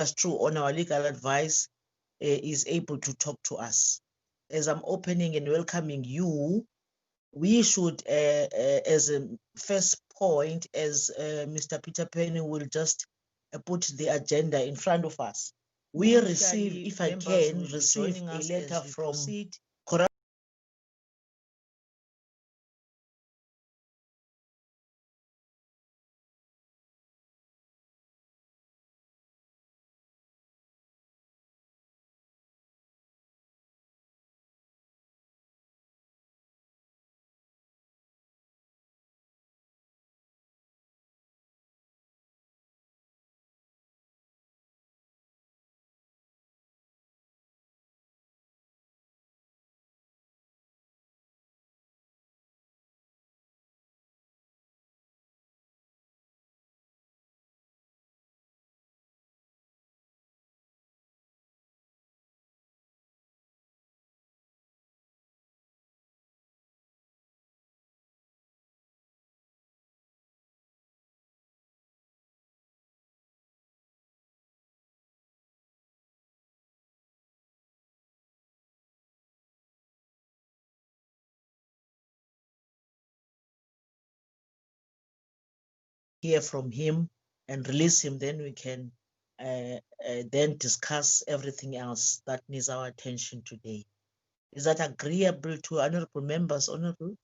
us through on our legal advice is able to talk to us. As I'm opening and welcoming you, we should, as a first point, as Mr. Peter Penny will just put the agenda in front of us. We receive, if I can, receive a letter from corrupt. Hear from him and release him, then we can then discuss everything else that needs our attention today. Is that agreeable to honorable members, honorable?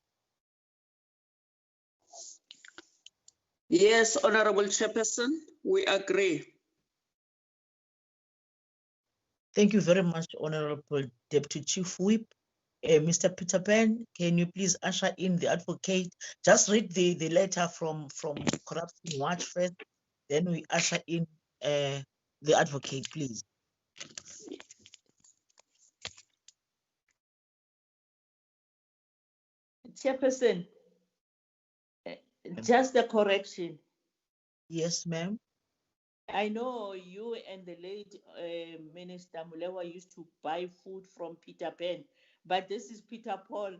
Yes, Honorable Chairperson, we agree. Thank you very much, Honorable Deputy Chief Whip. Mr. Peter Pan, can you please usher in the advocate? Just read the letter from Corruption Watch first, then we usher in the advocate, please. Chairperson, just a correction. Yes, ma'am. I know you and the late Minister Mulewa used to buy food from Peter Pan, but this is Peter Paul.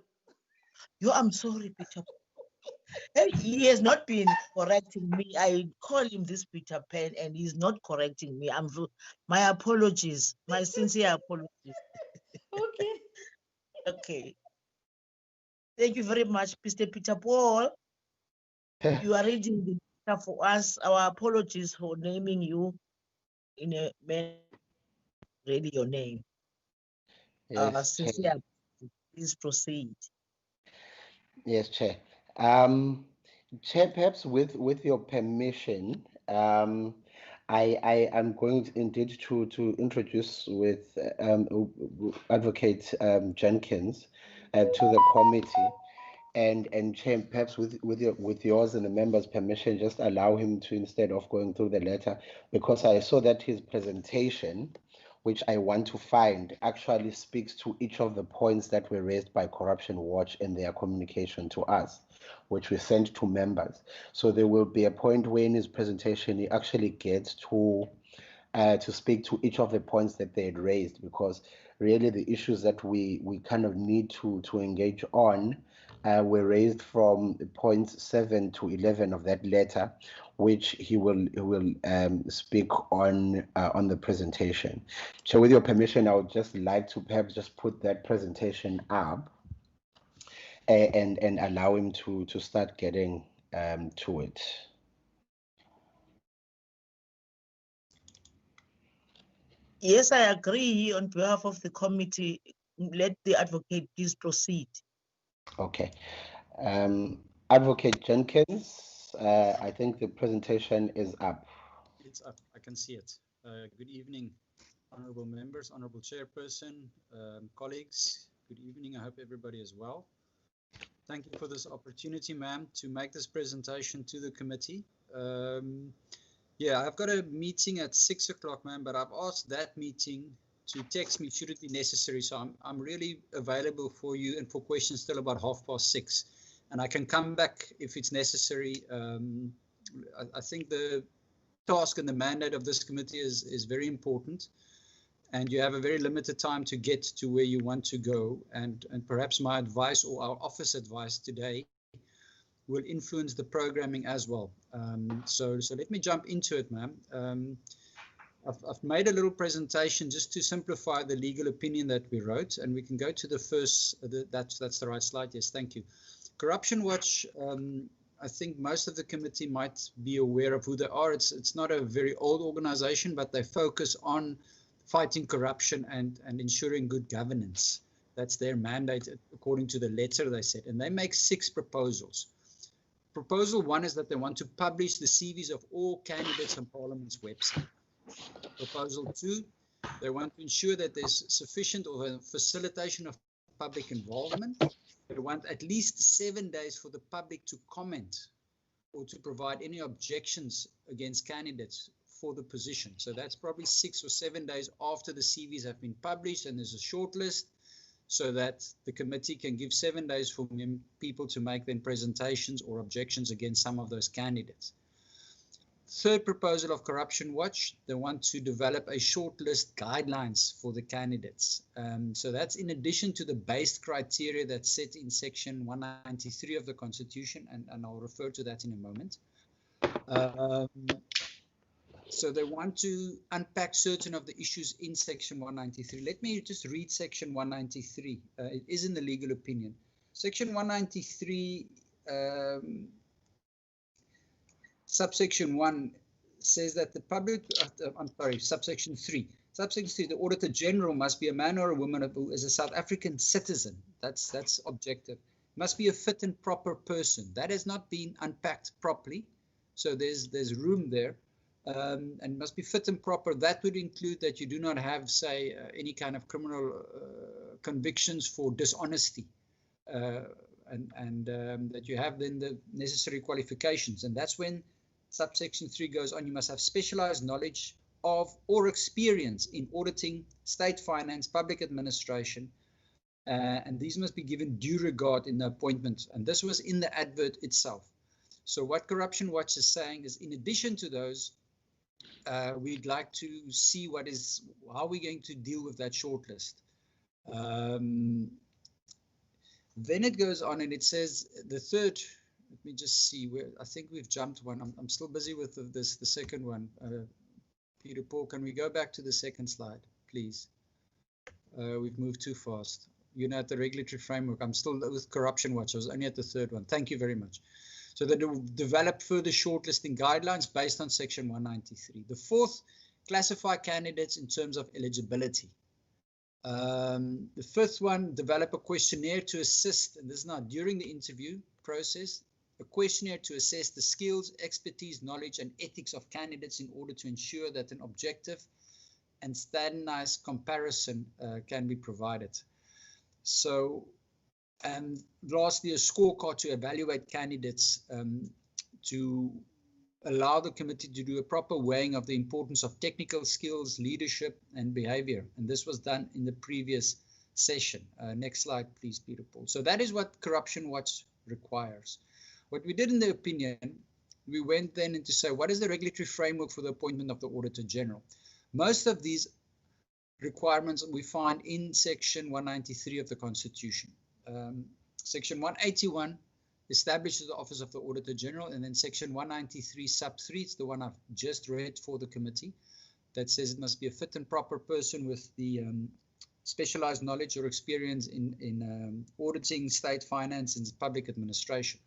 I'm sorry, Peter. He has not been correcting me. I call him this Peter Pan, and he's not correcting me. My apologies, my sincere apologies. Okay. Okay. Thank you very much, Mr. Peter Paul. You are reading the letter for us. Our apologies for naming you in a manner really your name. Yes, Sincere, please proceed. Yes, Chair. Chair, perhaps with your permission, I am going indeed to introduce with Advocate Jenkins to the committee, and Chair, perhaps with yours and the members' permission, just allow him to, instead of going through the letter, because I saw that his presentation, which I want to find, actually speaks to each of the points that were raised by Corruption Watch in their communication to us, which we sent to members. So there will be a point where in his presentation he actually gets to speak to each of the points that they had raised, because really the issues that we kind of need to engage on were raised from points 7 to 11 of that letter, which he will speak on the presentation. So with your permission, I would just like to perhaps just put that presentation up and allow him to start getting to it. Yes, I agree. On behalf of the committee, let the advocate please proceed. Okay. Advocate Jenkins, I think the presentation is up. It's up. I can see it. Good evening, honorable members, honorable chairperson, colleagues. Good evening. I hope everybody is well. Thank you for this opportunity, ma'am, to make this presentation to the committee. Yeah, I've got a meeting at 6 o'clock, ma'am, but I've asked that meeting to text me should it be necessary. So I'm really available for you and for questions till about 6:30. And I can come back if it's necessary. I think the task and the mandate of this committee is very important. And you have a very limited time to get to where you want to go. And perhaps my advice or our office advice today will influence the programming as well. So let me jump into it, ma'am. I've made a little presentation just to simplify the legal opinion that we wrote, and we can go to the first, that's the right slide, yes, thank you. Corruption Watch, I think most of the committee might be aware of who they are. It's not a very old organization, but they focus on fighting corruption and ensuring good governance. That's their mandate according to the letter they said, and they make 6 proposals. Proposal 1 is that they want to publish the CVs of all candidates on Parliament's website. Proposal 2, they want to ensure that there's sufficient or a facilitation of public involvement. They want at least 7 days for the public to comment or to provide any objections against candidates for the position. So that's probably 6 or 7 days after the CVs have been published and there's a short list, so that the committee can give 7 days for people to make then presentations or objections against some of those candidates. Third proposal of Corruption Watch, they want to develop a shortlist guidelines for the candidates. So that's in addition to the based criteria that's set in section 193 of the Constitution, and I'll refer to that in a moment. So they want to unpack certain of the issues in section 193. Let me just read section 193. It is in the legal opinion. Section 193, subsection 1 says that the public, subsection 3. Subsection 3, the Auditor-General must be a man or a woman who is a South African citizen. That's objective. Must be a fit and proper person. That has not been unpacked properly. So there's room there. And must be fit and proper. That would include that you do not have, say, any kind of criminal convictions for dishonesty, and that you have then the necessary qualifications. And that's when subsection 3 goes on. You must have specialized knowledge of or experience in auditing, state finance, public administration, and these must be given due regard in the appointment. And this was in the advert itself. So what Corruption Watch is saying is, in addition to those, we'd like to see how we're going to deal with that shortlist. Then it goes on and it says the third, let me just see where, I think we've jumped one. I'm still busy with the second one. Peter Paul, can we go back to the second slide, please? We've moved too fast. You're not at the regulatory framework. I'm still with Corruption Watch. I was only at the third one. Thank you very much. So they develop further shortlisting guidelines based on section 193. The fourth, classify candidates in terms of eligibility. The fifth one, develop a questionnaire to assist, and this is not during the interview process, a questionnaire to assess the skills, expertise, knowledge, and ethics of candidates in order to ensure that an objective and standardized comparison can be provided. So, and lastly, a scorecard to evaluate candidates to allow the committee to do a proper weighing of the importance of technical skills, leadership, and behavior. And this was done in the previous session. Next slide, please, Peter Paul. So that is what Corruption Watch requires. What we did in the opinion, we went then into say, what is the regulatory framework for the appointment of the Auditor-General? Most of these requirements we find in section 193 of the Constitution. Section 181 establishes the office of the Auditor-General, and then section 193 sub 3, it's the one I've just read for the committee, that says it must be a fit and proper person with the specialized knowledge or experience in auditing, state finance, and public administration.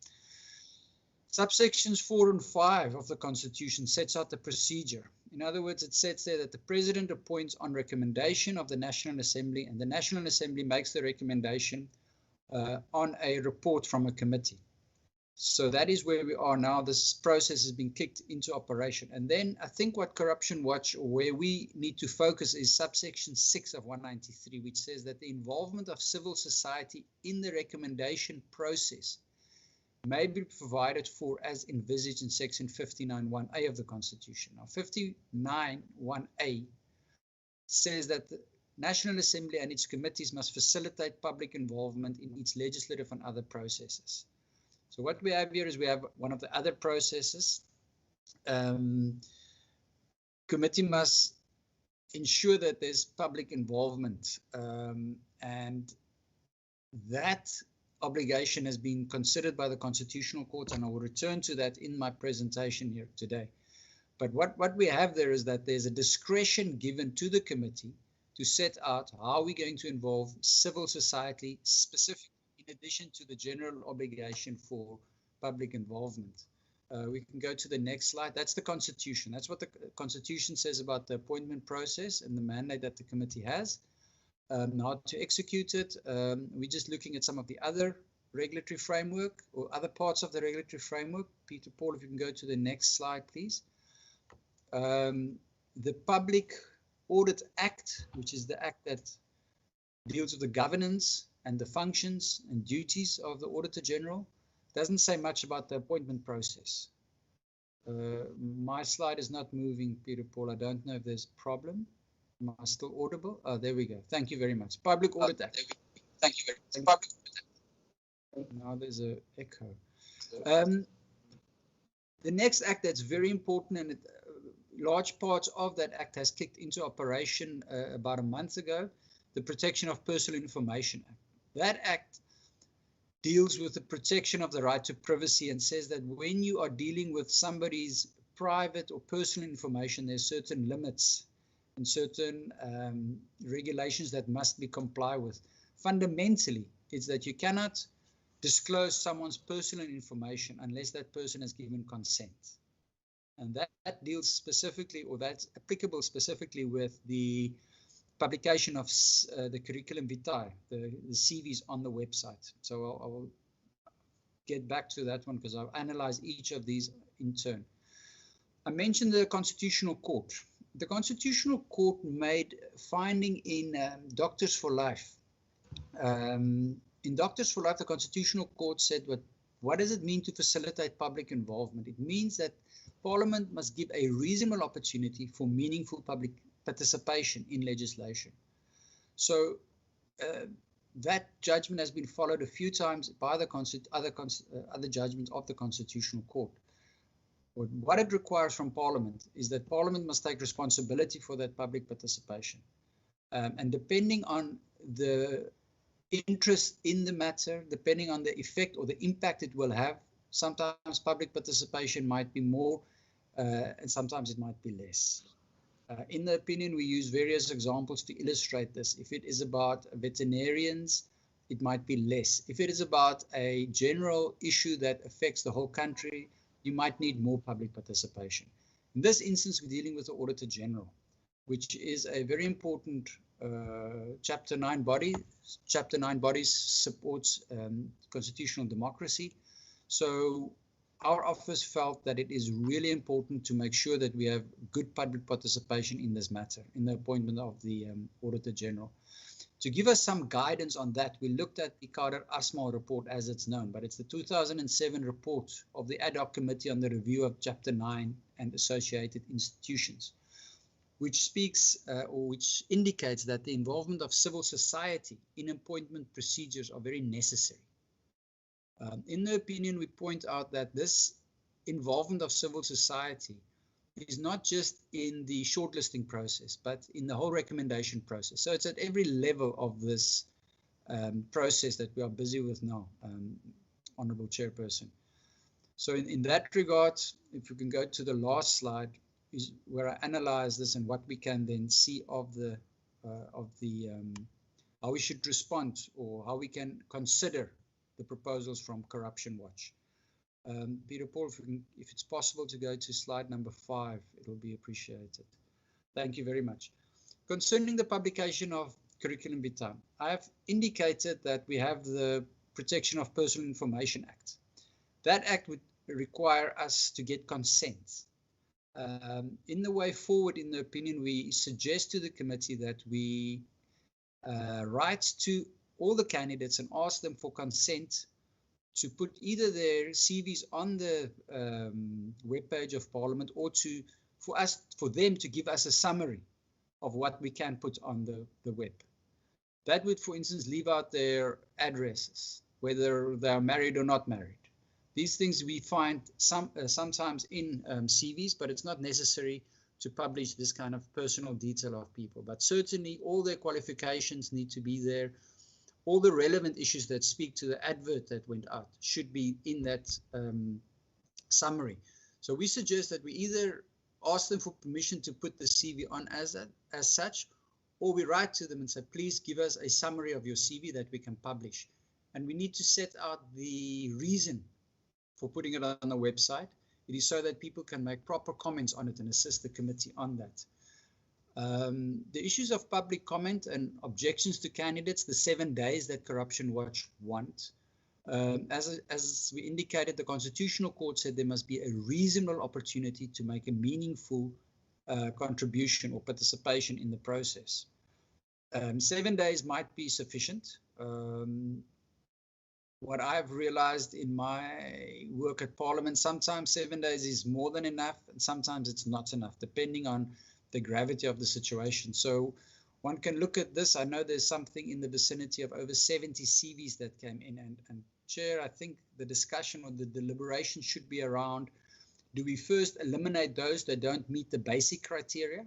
Subsections 4 and 5 of the Constitution sets out the procedure. In other words, it says there that the President appoints on recommendation of the National Assembly, and the National Assembly makes the recommendation on a report from a committee. So that is where we are now. This process has been kicked into operation. And then I think what Corruption Watch, or where we need to focus, is subsection 6 of 193, which says that the involvement of civil society in the recommendation process may be provided for as envisaged in section 59(1)(a) of the Constitution. Now, 59(1)(a) says that the National Assembly and its committees must facilitate public involvement in its legislative and other processes. So what we have here is we have one of the other processes. Committee must ensure that there's public involvement, and that obligation has been considered by the Constitutional Court, and I will return to that in my presentation here today. But what we have there is that there's a discretion given to the committee to set out how we're going to involve civil society specifically, in addition to the general obligation for public involvement. We can go to the next slide. That's the Constitution. That's what the Constitution says about the appointment process and the mandate that the committee has. How to execute it. We're just looking at some of the other regulatory framework or other parts of the regulatory framework. Peter Paul, if you can go to the next slide, please. The Public Audit Act, which is the act that deals with the governance and the functions and duties of the Auditor-General, doesn't say much about the appointment process. My slide is not moving, Peter Paul. I don't know if there's a problem. Am I still audible? Oh, there we go. Thank you very much. Public Audit Act. Thank you very much. Now there's an echo. The next act that's very important, and large parts of that act has kicked into operation about a month ago, the Protection of Personal Information Act. That act deals with the protection of the right to privacy and says that when you are dealing with somebody's private or personal information, there's certain limits and certain regulations that must be complied with. Fundamentally, it's that you cannot disclose someone's personal information unless that person has given consent. And that deals specifically, or that's applicable specifically with the publication of the curriculum vitae, the CVs on the website. So I will get back to that one because I'll analyze each of these in turn. I mentioned the Constitutional Court. The Constitutional Court made finding in Doctors for Life. In Doctors for Life, the Constitutional Court said, what does it mean to facilitate public involvement? It means that Parliament must give a reasonable opportunity for meaningful public participation in legislation. So that judgment has been followed a few times by the other judgments of the Constitutional Court. What it requires from Parliament is that Parliament must take responsibility for that public participation. And depending on the interest in the matter, depending on the effect or the impact it will have, sometimes public participation might be more and sometimes it might be less. In the opinion, we use various examples to illustrate this. If it is about veterinarians, it might be less. If it is about a general issue that affects the whole country, you might need more public participation. In this instance, we're dealing with the Auditor-General, which is a very important Chapter 9 body. Chapter 9 bodies supports constitutional democracy. So our office felt that it is really important to make sure that we have good public participation in this matter, in the appointment of the Auditor-General. To give us some guidance on that, we looked at the Kader Asmal report as it's known, but it's the 2007 report of the ad hoc committee on the review of Chapter 9 and associated institutions, which speaks or which indicates that the involvement of civil society in appointment procedures are very necessary. In the opinion, we point out that this involvement of civil society is not just in the shortlisting process, but in the whole recommendation process. So it's at every level of this process that we are busy with now, Honourable Chairperson. So in that regard, if you can go to the last slide, is where I analyze this and what we can then see of the how we should respond or how we can consider the proposals from Corruption Watch. Peter Paul, if it's possible to go to slide number 5, it'll be appreciated. Thank you very much. Concerning the publication of Curriculum Vitae, I have indicated that we have the Protection of Personal Information Act. That act would require us to get consent. In the way forward, in the opinion, we suggest to the committee that we write to all the candidates and ask them for consent to put either their CVs on the webpage of Parliament or for them to give us a summary of what we can put on the web. That would, for instance, leave out their addresses, whether they are married or not married. These things we find sometimes in CVs, but it's not necessary to publish this kind of personal detail of people. But certainly all their qualifications need to be there. All the relevant issues that speak to the advert that went out should be in that summary. So we suggest that we either ask them for permission to put the CV on as such, or we write to them and say, please give us a summary of your CV that we can publish. And we need to set out the reason for putting it on the website. It is so that people can make proper comments on it and assist the committee on that. The issues of public comment and objections to candidates, the 7 days that Corruption Watch want. As we indicated, the Constitutional Court said there must be a reasonable opportunity to make a meaningful contribution or participation in the process. 7 days might be sufficient. What I've realized in my work at Parliament, sometimes 7 days is more than enough, and sometimes it's not enough, depending on the gravity of the situation. So one can look at this. I know there's something in the vicinity of over 70 CVs that came in. And Chair, I think the discussion or the deliberation should be around, do we first eliminate those that don't meet the basic criteria?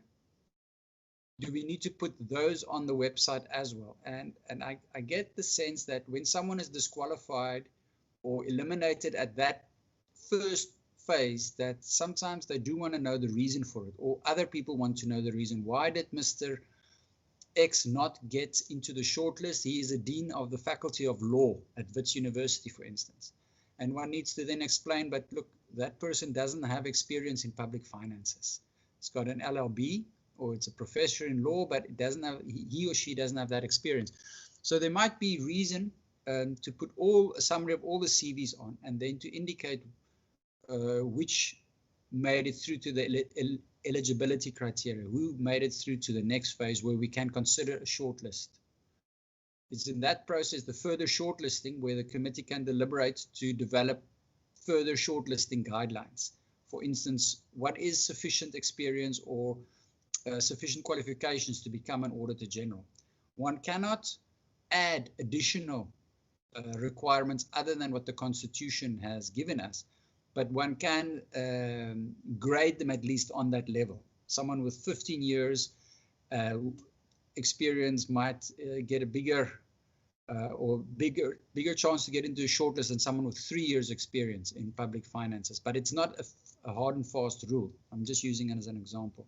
Do we need to put those on the website as well? And I get the sense that when someone is disqualified or eliminated at that first phase, that sometimes they do want to know the reason for it, or other people want to know the reason. Why did Mr. X not get into the shortlist? He is a dean of the Faculty of Law at Wits University, for instance. And one needs to then explain, but look, that person doesn't have experience in public finances. It's got an LLB, or it's a professor in law, but it doesn't have, he or she doesn't have that experience. So there might be reason to put a summary of all the CVs on, and then to indicate which made it through to the eligibility criteria, who made it through to the next phase where we can consider a shortlist. It's in that process, the further shortlisting, where the committee can deliberate to develop further shortlisting guidelines. For instance, what is sufficient experience or sufficient qualifications to become an Auditor-General? One cannot add additional requirements other than what the Constitution has given us, but one can grade them at least on that level. Someone with 15 years experience might get a bigger chance to get into a shortlist than someone with 3 years experience in public finances. But it's not a hard and fast rule. I'm just using it as an example.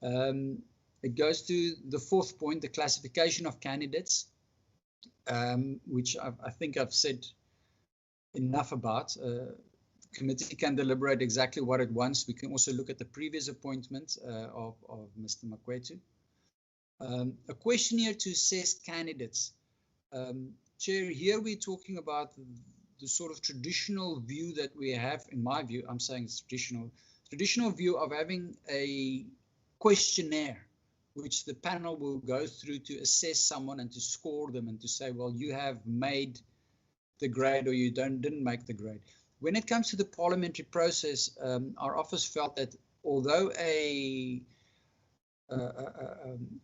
It goes to the fourth point, the classification of candidates, which I think I've said enough about. Committee can deliberate exactly what it wants. We can also look at the previous appointment of Mr. Makwetu. A questionnaire to assess candidates. Chair, here we're talking about the sort of traditional view that we have, in my view, I'm saying it's traditional view of having a questionnaire which the panel will go through to assess someone and to score them and to say, well, you have made the grade or you didn't make the grade. When it comes to the parliamentary process, our office felt that although a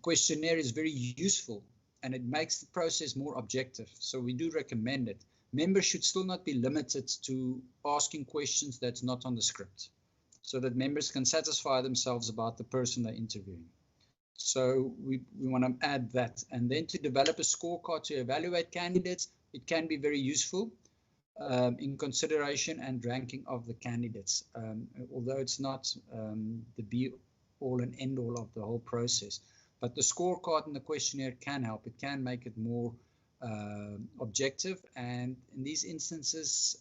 questionnaire is very useful and it makes the process more objective, so we do recommend it, members should still not be limited to asking questions that's not on the script, so that members can satisfy themselves about the person they're interviewing. So we want to add that. And then to develop a scorecard to evaluate candidates, it can be very useful in consideration and ranking of the candidates, although it's not the be-all and end-all of the whole process. But the scorecard and the questionnaire can help. It can make it more objective, and in these instances,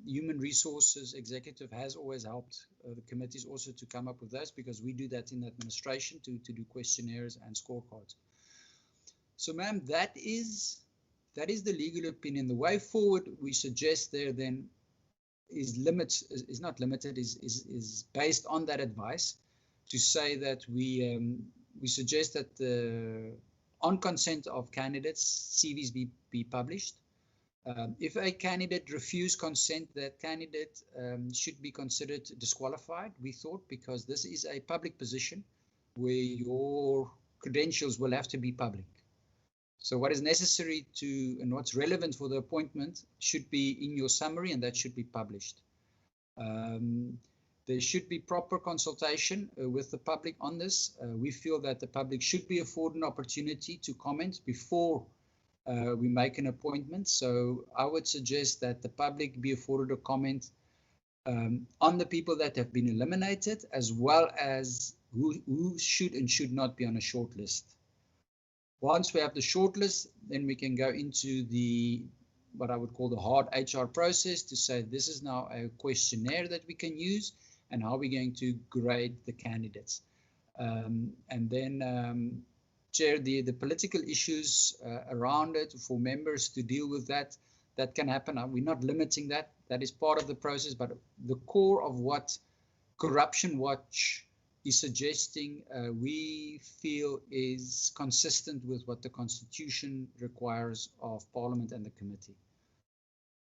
human resources executive has always helped the committees also to come up with those, because we do that in administration to do questionnaires and scorecards. So, ma'am, that is the legal opinion. The way forward we suggest there then is not limited, is based on that advice, to say that we suggest that the on consent of candidates, CVs be published. If a candidate refused consent, that candidate should be considered disqualified, we thought, because this is a public position where your credentials will have to be public. So what is necessary and what's relevant for the appointment should be in your summary, and that should be published. There should be proper consultation with the public on this. We feel that the public should be afforded an opportunity to comment before we make an appointment. So I would suggest that the public be afforded a comment on the people that have been eliminated, as well as who should and should not be on a short list. Once we have the short list, then we can go into what I would call the hard HR process to say this is now a questionnaire that we can use and how we're going to grade the candidates. And then Chair, the political issues around it for members to deal with that can happen. We're not limiting that. That is part of the process, but the core of what Corruption Watch is suggesting, we feel is consistent with what the Constitution requires of Parliament and the committee.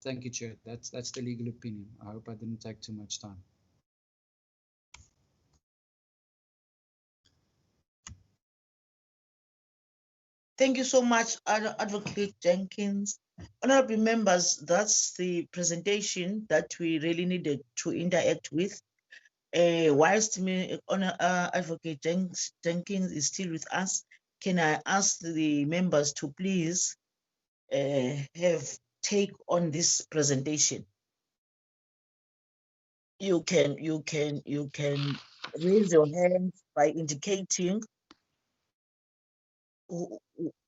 Thank you, Chair. That's the legal opinion. I hope I didn't take too much time. Thank you so much, Advocate Jenkins. Honorable members, that's the presentation that we really needed to interact with. Whilst Advocate Jenkins is still with us, can I ask the members to please take on this presentation? You can raise your hands by indicating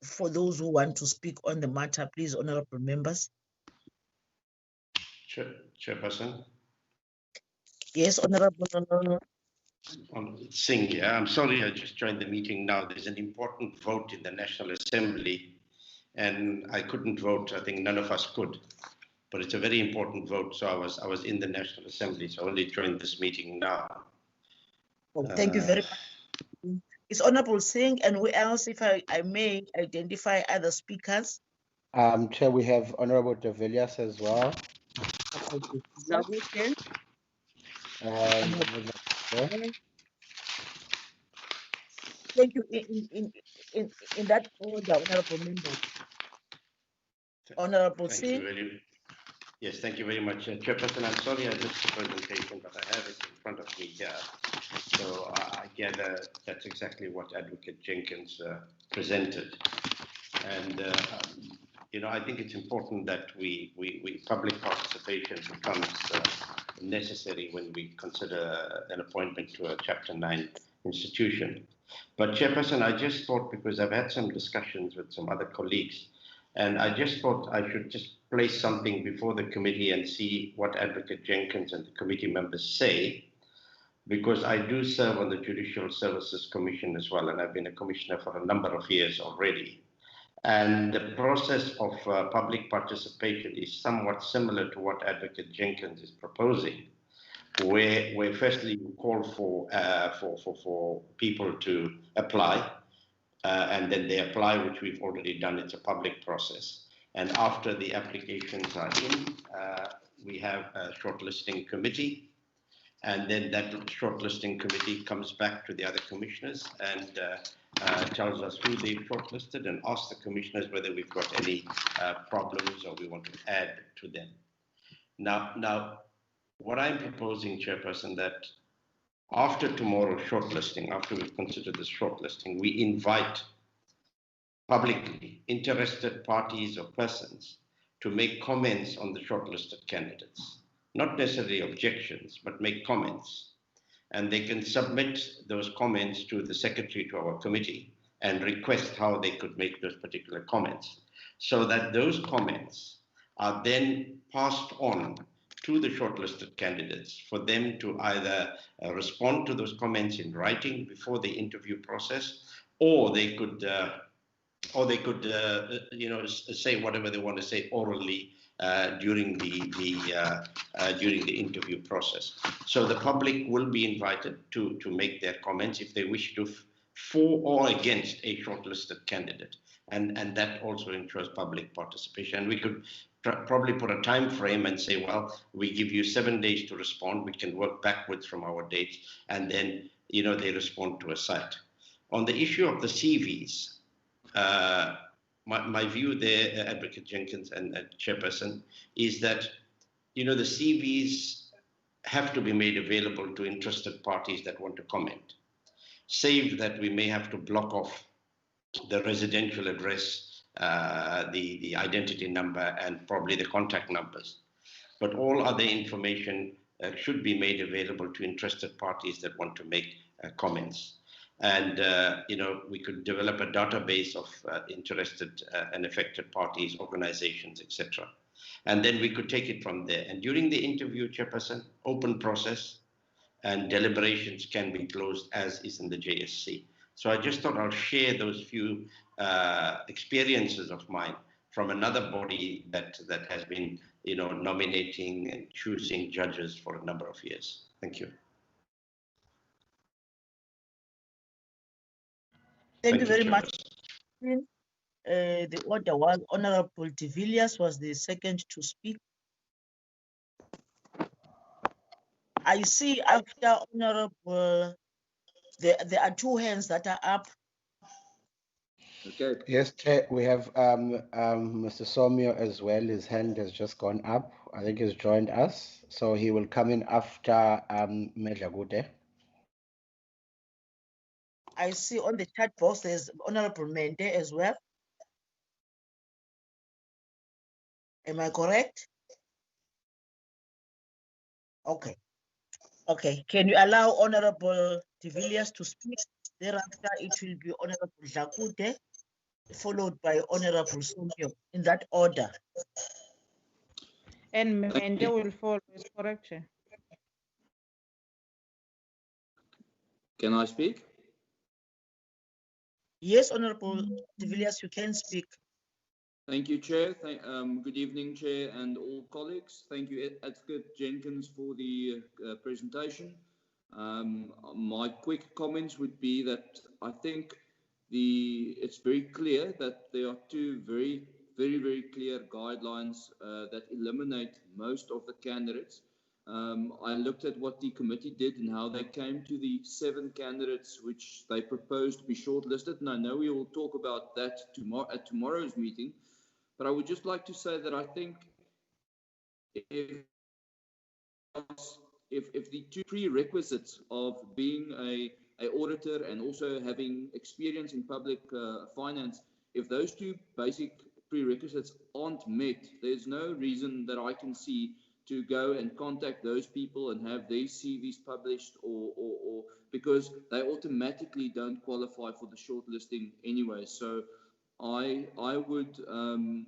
for those who want to speak on the matter, please, honorable members. Chairperson. Yes, honorable. Singh, yeah. I'm sorry, I just joined the meeting now. There's an important vote in the National Assembly, and I couldn't vote. I think none of us could, but it's a very important vote. So I was in the National Assembly, so I only joined this meeting now. Oh, thank you very much. It's Honorable Singh, and who else, if I may identify other speakers? Chair, we have Honorable De Villiers as well. Okay. Thank you. In that order, honorable members. Honorable Singh. Yes, thank you very much, Chairperson. I'm sorry I missed the presentation, but I have it in front of me here. So I gather that's exactly what Advocate Jenkins presented. And you know, I think it's important that we public participation becomes necessary when we consider an appointment to a Chapter 9 institution. But Chairperson, I just thought, because I've had some discussions with some other colleagues, and I just thought I should just place something before the committee and see what Advocate Jenkins and the committee members say, because I do serve on the Judicial Services Commission as well, and I've been a commissioner for a number of years already. And the process of public participation is somewhat similar to what Advocate Jenkins is proposing, where firstly you call for people to apply, and then they apply, which we've already done. It's a public process. And after the applications are in, we have a shortlisting committee. And then that shortlisting committee comes back to the other commissioners and tells us who they've shortlisted and asks the commissioners whether we've got any problems or we want to add to them. Now, what I'm proposing, Chairperson, that after tomorrow's shortlisting, after we've considered this shortlisting, we invite publicly interested parties or persons to make comments on the shortlisted candidates. Not necessarily objections, but make comments. And they can submit those comments to the secretary to our committee and request how they could make those particular comments, so that those comments are then passed on to the shortlisted candidates for them to either respond to those comments in writing before the interview process, or they could you know, say whatever they want to say orally during the interview process. So the public will be invited to make their comments if they wish to, for or against a shortlisted candidate, and that also ensures public participation. And we could probably put a time frame and say, well, we give you 7 days to respond. We can work backwards from our dates, and then, you know, they respond to a site. On the issue of the CVs, my view there, Advocate Jenkins and Chairperson, is that, you know, the CVs have to be made available to interested parties that want to comment, save that we may have to block off the residential address, the identity number, and probably the contact numbers. But all other information should be made available to interested parties that want to make comments. And, we could develop a database of interested and affected parties, organizations, etc. And then we could take it from there. And during the interview, Chairperson, open process and deliberations can be closed as is in the JSC. So I just thought I'll share those few experiences of mine from another body that has been, nominating and choosing judges for a number of years. Thank you. Thank you very much. The order was Honorable de Villiers was the second to speak. I see after Honorable, there are two hands that are up. Okay. Yes, Chair, we have Mr. Somio as well. His hand has just gone up. I think he's joined us. So he will come in after Medlagude. I see on the chat box there's Honorable Mente as well. Am I correct? Okay. Okay. Can you allow Honorable de Villiers to speak? Thereafter, it will be Honorable Dlakude, followed by Honorable Somio, in that order. And Mende will follow, is correct, Chair? Can I speak? Yes, Honorable de Villiers, you can speak. Thank you, Chair. Good evening, Chair, and all colleagues. Thank you, Advocate Jenkins, for the presentation. My quick comments would be that I think it's very clear that there are two very clear guidelines that eliminate most of the candidates. I looked at what the committee did and how they came to the 7 candidates which they proposed to be shortlisted. And I know we will talk about that at tomorrow's meeting. But I would just like to say that I think if the two prerequisites of being a auditor and also having experience in public finance, if those two basic prerequisites aren't met, there's no reason that I can see to go and contact those people and have their CVs published or because they automatically don't qualify for the shortlisting anyway. So I would, in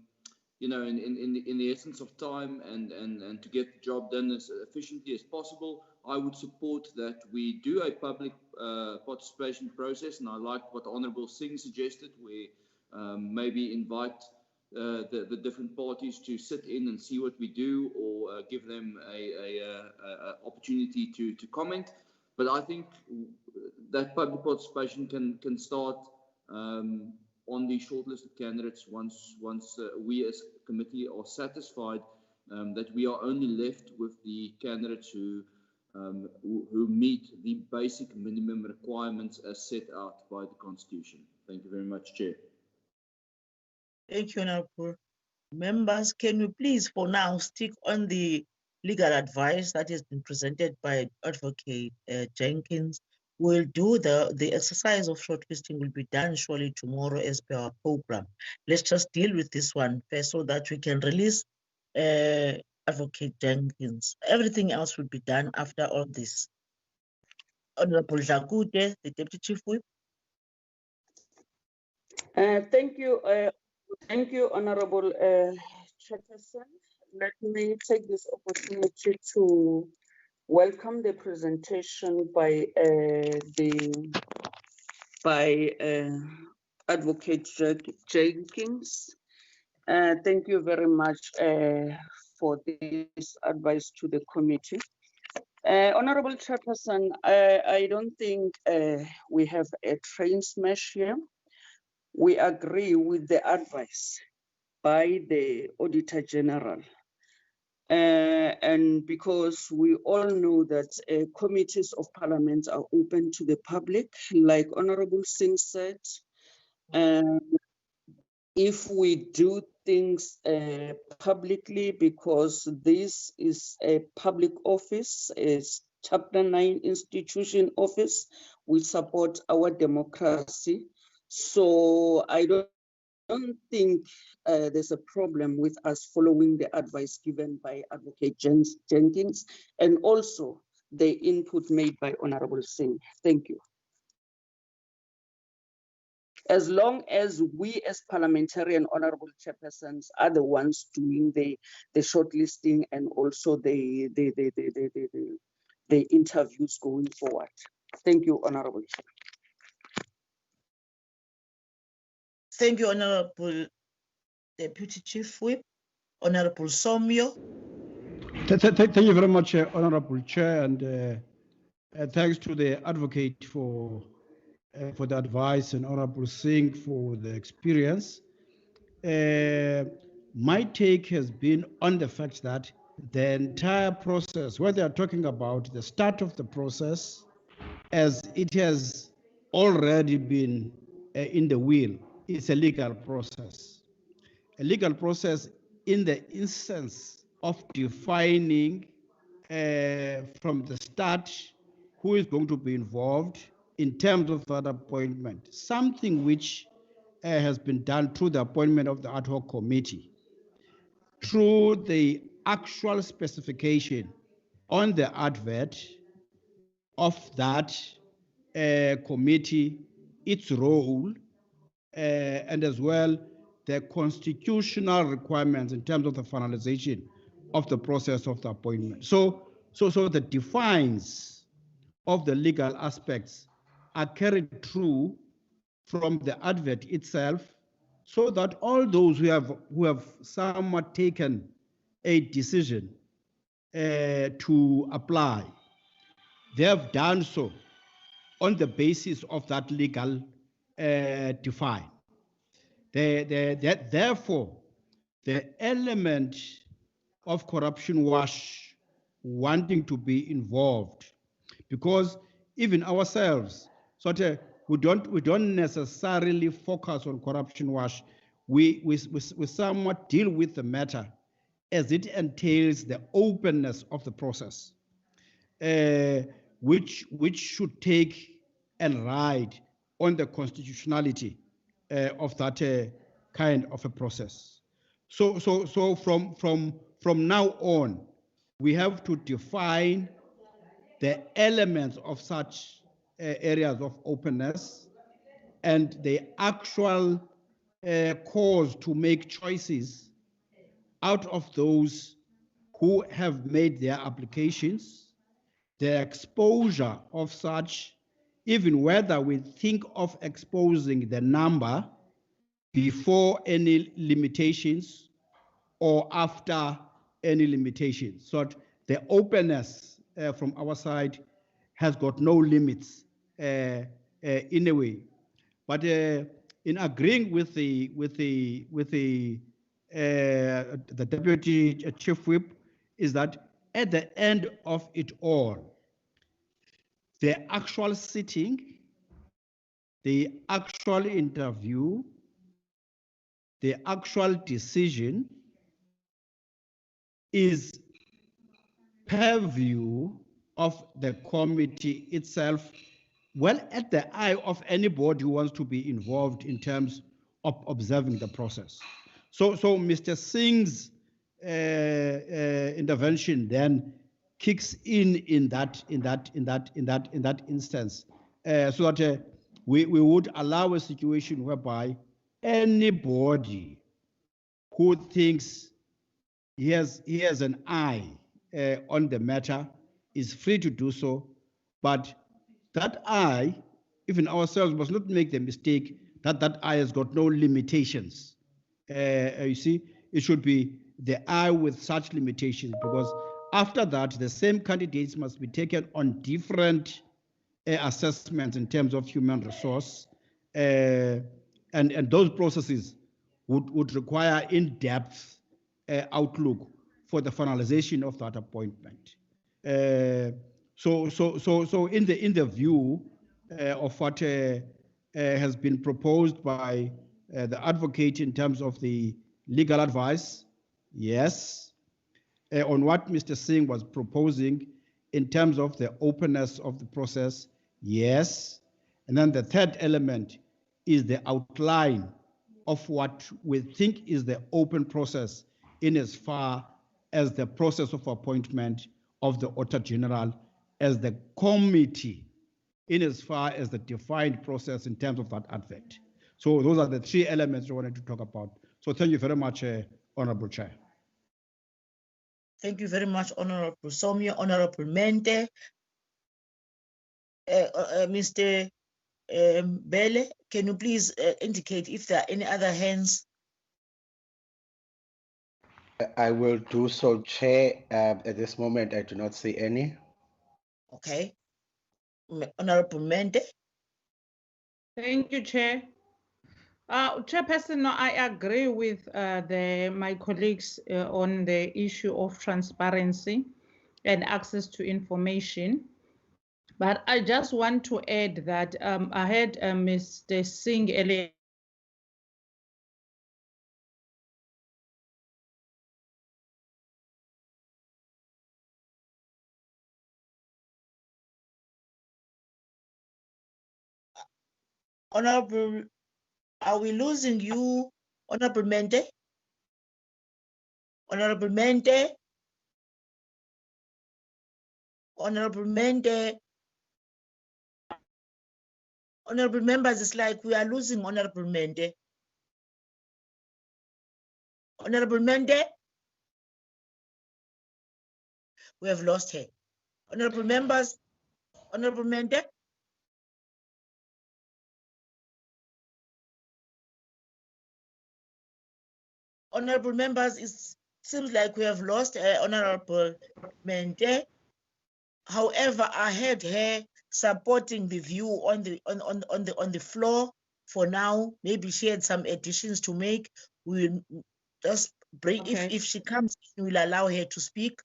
the essence of time and to get the job done as efficiently as possible, I would support that we do a public participation process. And I like what Honourable Singh suggested, where maybe invite the different parties to sit in and see what we do, or give them a opportunity to comment. But I think that public participation can start on the shortlisted candidates once we as a committee are satisfied that we are only left with the candidates who meet the basic minimum requirements as set out by the Constitution. Thank you very much, Chair. Thank you, Honorable. Members, can you please for now stick on the legal advice that has been presented by Advocate Jenkins? We'll do the exercise of shortlisting will be done surely tomorrow as per our program. Let's just deal with this one first so that we can release Advocate Jenkins. Everything else will be done after all this. Honorable Dlakude, the Deputy Chief Whip. Thank you, Honorable Chairperson. Let me take this opportunity to welcome the presentation by Advocate Jenkins. Thank you very much for this advice to the committee. Honorable Chairperson, I don't think we have a train smash here. We agree with the advice by the Auditor-General. And because we all know that committees of parliament are open to the public, like Honorable Singh said, if we do things publicly, because this is a public office, it's Chapter 9 institution office, we support our democracy. So I don't don't think there's a problem with us following the advice given by Advocate Jenkins and also the input made by Honorable Singh. Thank you. As long as we as parliamentarian honorable chairpersons are the ones doing the shortlisting and also the interviews going forward. Thank you, Honorable Chair. Thank you, Honorable Deputy Chief Whip. Honorable Somyo. Thank you very much, Honorable Chair, and thanks to the advocate for the advice and Honorable Singh for the experience. My take has been on the fact that the entire process, where they are talking about the start of the process, as it has already been in the will, it's a legal process. A legal process in the instance of defining from the start who is going to be involved in terms of that appointment, something which has been done through the appointment of the ad hoc committee, through the actual specification on the advert of that committee, its role, and as well the constitutional requirements in terms of the finalization of the process of the appointment. So the defines of the legal aspects are carried through from the advert itself, so that all those who have somewhat taken a decision to apply, they have done so on the basis of that legal define. Therefore, the element of corruption wash wanting to be involved, because even ourselves, we don't necessarily focus on corruption wash. We somewhat deal with the matter as it entails the openness of the process, which should take and ride on the constitutionality of that kind of a process. So from now on, we have to define the elements of such areas of openness and the actual cause to make choices out of those who have made their applications, the exposure of such, even whether we think of exposing the number before any limitations or after any limitations. So the openness from our side has got no limits in a way. But in agreeing with the Deputy Chief Whip, is that at the end of it all, the actual sitting, the actual interview, the actual decision is purview of the committee itself, well at the eye of anybody who wants to be involved in terms of observing the process. So Mr. Singh's intervention then kicks in that instance, so that we would allow a situation whereby anybody who thinks he has an eye on the matter is free to do so, but that eye, even ourselves, must not make the mistake that that eye has got no limitations. You see, it should be the eye with such limitations, because after that, the same candidates must be taken on different assessments in terms of human resource, and those processes would require in-depth outlook for the finalization of that appointment. So in the view of what has been proposed by the advocate in terms of the legal advice, yes. On what Mr. Singh was proposing in terms of the openness of the process, yes. And then the third element is the outline of the process, which of what we think is the open process in as far as the process of appointment of the Auditor-General as the committee in as far as the defined process in terms of that advert. So those are the three elements we wanted to talk about. So thank you very much, Honorable Chair. Thank you very much, Honorable Somia, Honorable Mente. Mr. Bele, can you please indicate if there are any other hands? I will do so, Chair. At this moment, I do not see any. Okay. Honorable Mente. Thank you, Chair. Chairperson, no, I agree with my colleagues on the issue of transparency and access to information. But I just want to add that I heard Mr. Singh earlier. Honorable, are we losing you, Honorable Mente? Honorable Mente? Honorable Mente? Honorable members, it's like we are losing Honorable Mente. Honorable Mente? We have lost her. Honorable members, Honorable Mente? Honorable members, it seems like we have lost Honorable Mente. However, I heard her supporting the view on the floor for now. Maybe she had some additions to make. We'll just bring, Okay. if she comes, we'll allow her to speak.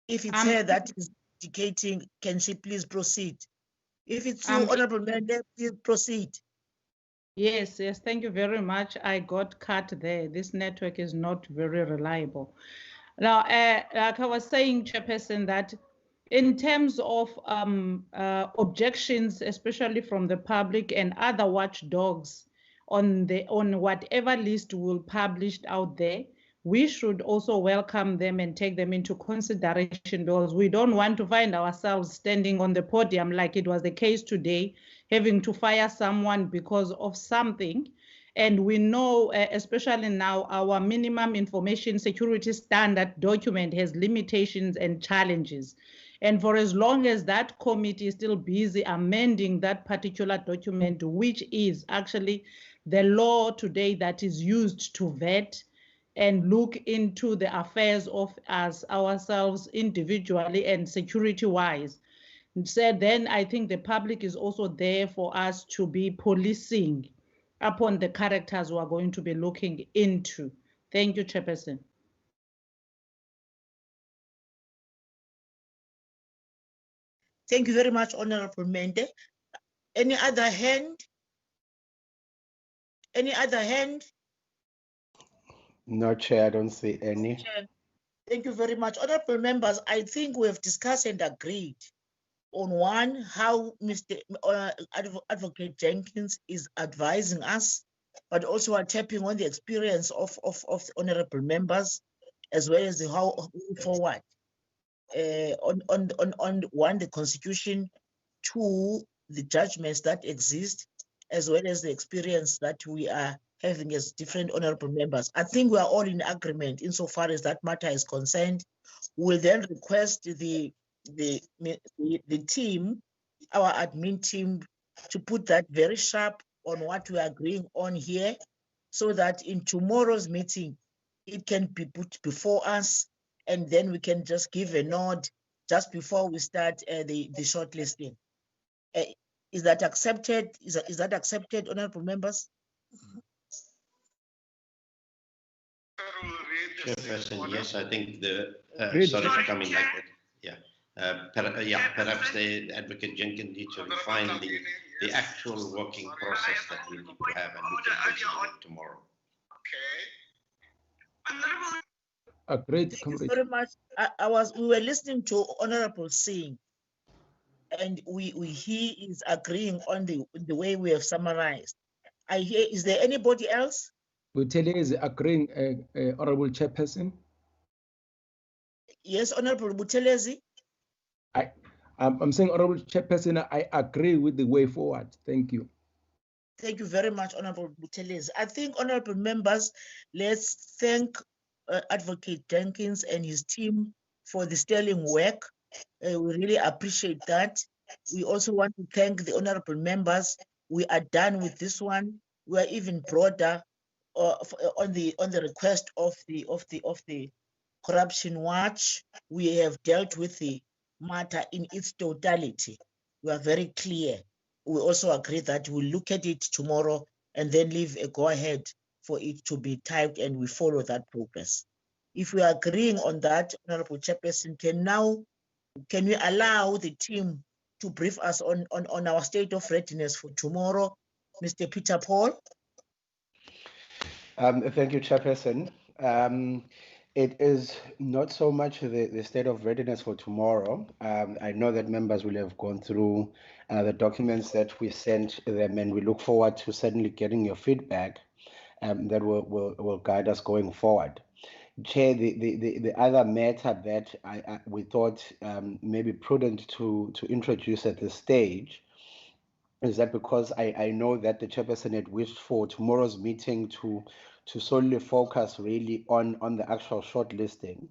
If it's her that is indicating, can she please proceed? If it's you, Honorable Mende, please proceed. Yes, thank you very much. I got cut there. This network is not very reliable. Now, like I was saying, Chairperson, that in terms of objections, especially from the public and other watchdogs on whatever list we'll publish out there, we should also welcome them and take them into consideration, because we don't want to find ourselves standing on the podium like it was the case today, having to fire someone because of something. And we know, especially now, our minimum information security standard document has limitations and challenges. And for as long as that committee is still busy amending that particular document, which is actually the law today that is used to vet and look into the affairs of us ourselves individually and security-wise, said, then I think the public is also there for us to be policing upon the characters we are going to be looking into. Thank you, Chairperson. Thank you very much, Honorable Mente. Any other hand? Any other hand? No, Chair, I don't see any. Thank you very much. Honorable members, I think we have discussed and agreed on one, how Mr. Advocate Jenkins is advising us, but also are tapping on the experience of the honorable members, as well as the how forward on one, the constitution, two, the judgments that exist, as well as the experience that we are having as different honorable members. I think we are all in agreement insofar as that matter is concerned. We'll then request the team, our admin team, to put that very sharp on what we are agreeing on here, so that in tomorrow's meeting, it can be put before us, and then we can just give a nod just before we start the shortlisting. Is that accepted? Is that accepted, honorable members? Chairperson, yes, I think the, sorry for coming like that. Yeah, perhaps the Advocate Jenkins needs to refine the actual working process that we need to have, and we can consider it tomorrow. Agreed. Thank you very much. We were listening to Honorable Singh, and he is agreeing on the way we have summarized. I hear, is there anybody else? Buthelezi agreeing, Honorable Chairperson. Yes, Honorable Buthelezi. I'm saying, Honorable Chairperson, I agree with the way forward. Thank you. Thank you very much, Honorable Buthelezi. I think, honorable members, let's thank Advocate Jenkins and his team for the sterling work. We really appreciate that. We also want to thank the honorable members. We are done with this one. We are even broader on the request of the Corruption Watch. We have dealt with the matter in its totality. We are very clear. We also agree that we'll look at it tomorrow and then leave a go-ahead for it to be typed, and we follow that progress. If we are agreeing on that, Honorable Chairperson, can we allow the team to brief us on our state of readiness for tomorrow? Mr. Peter Paul. Thank you, Chairperson. It is not so much the state of readiness for tomorrow. I know that members will have gone through the documents that we sent them, and we look forward to certainly getting your feedback that will guide us going forward. Chair, the other matter that we thought may be prudent to introduce at this stage is that because I know that the chairperson had wished for tomorrow's meeting to solely focus really on the actual shortlisting.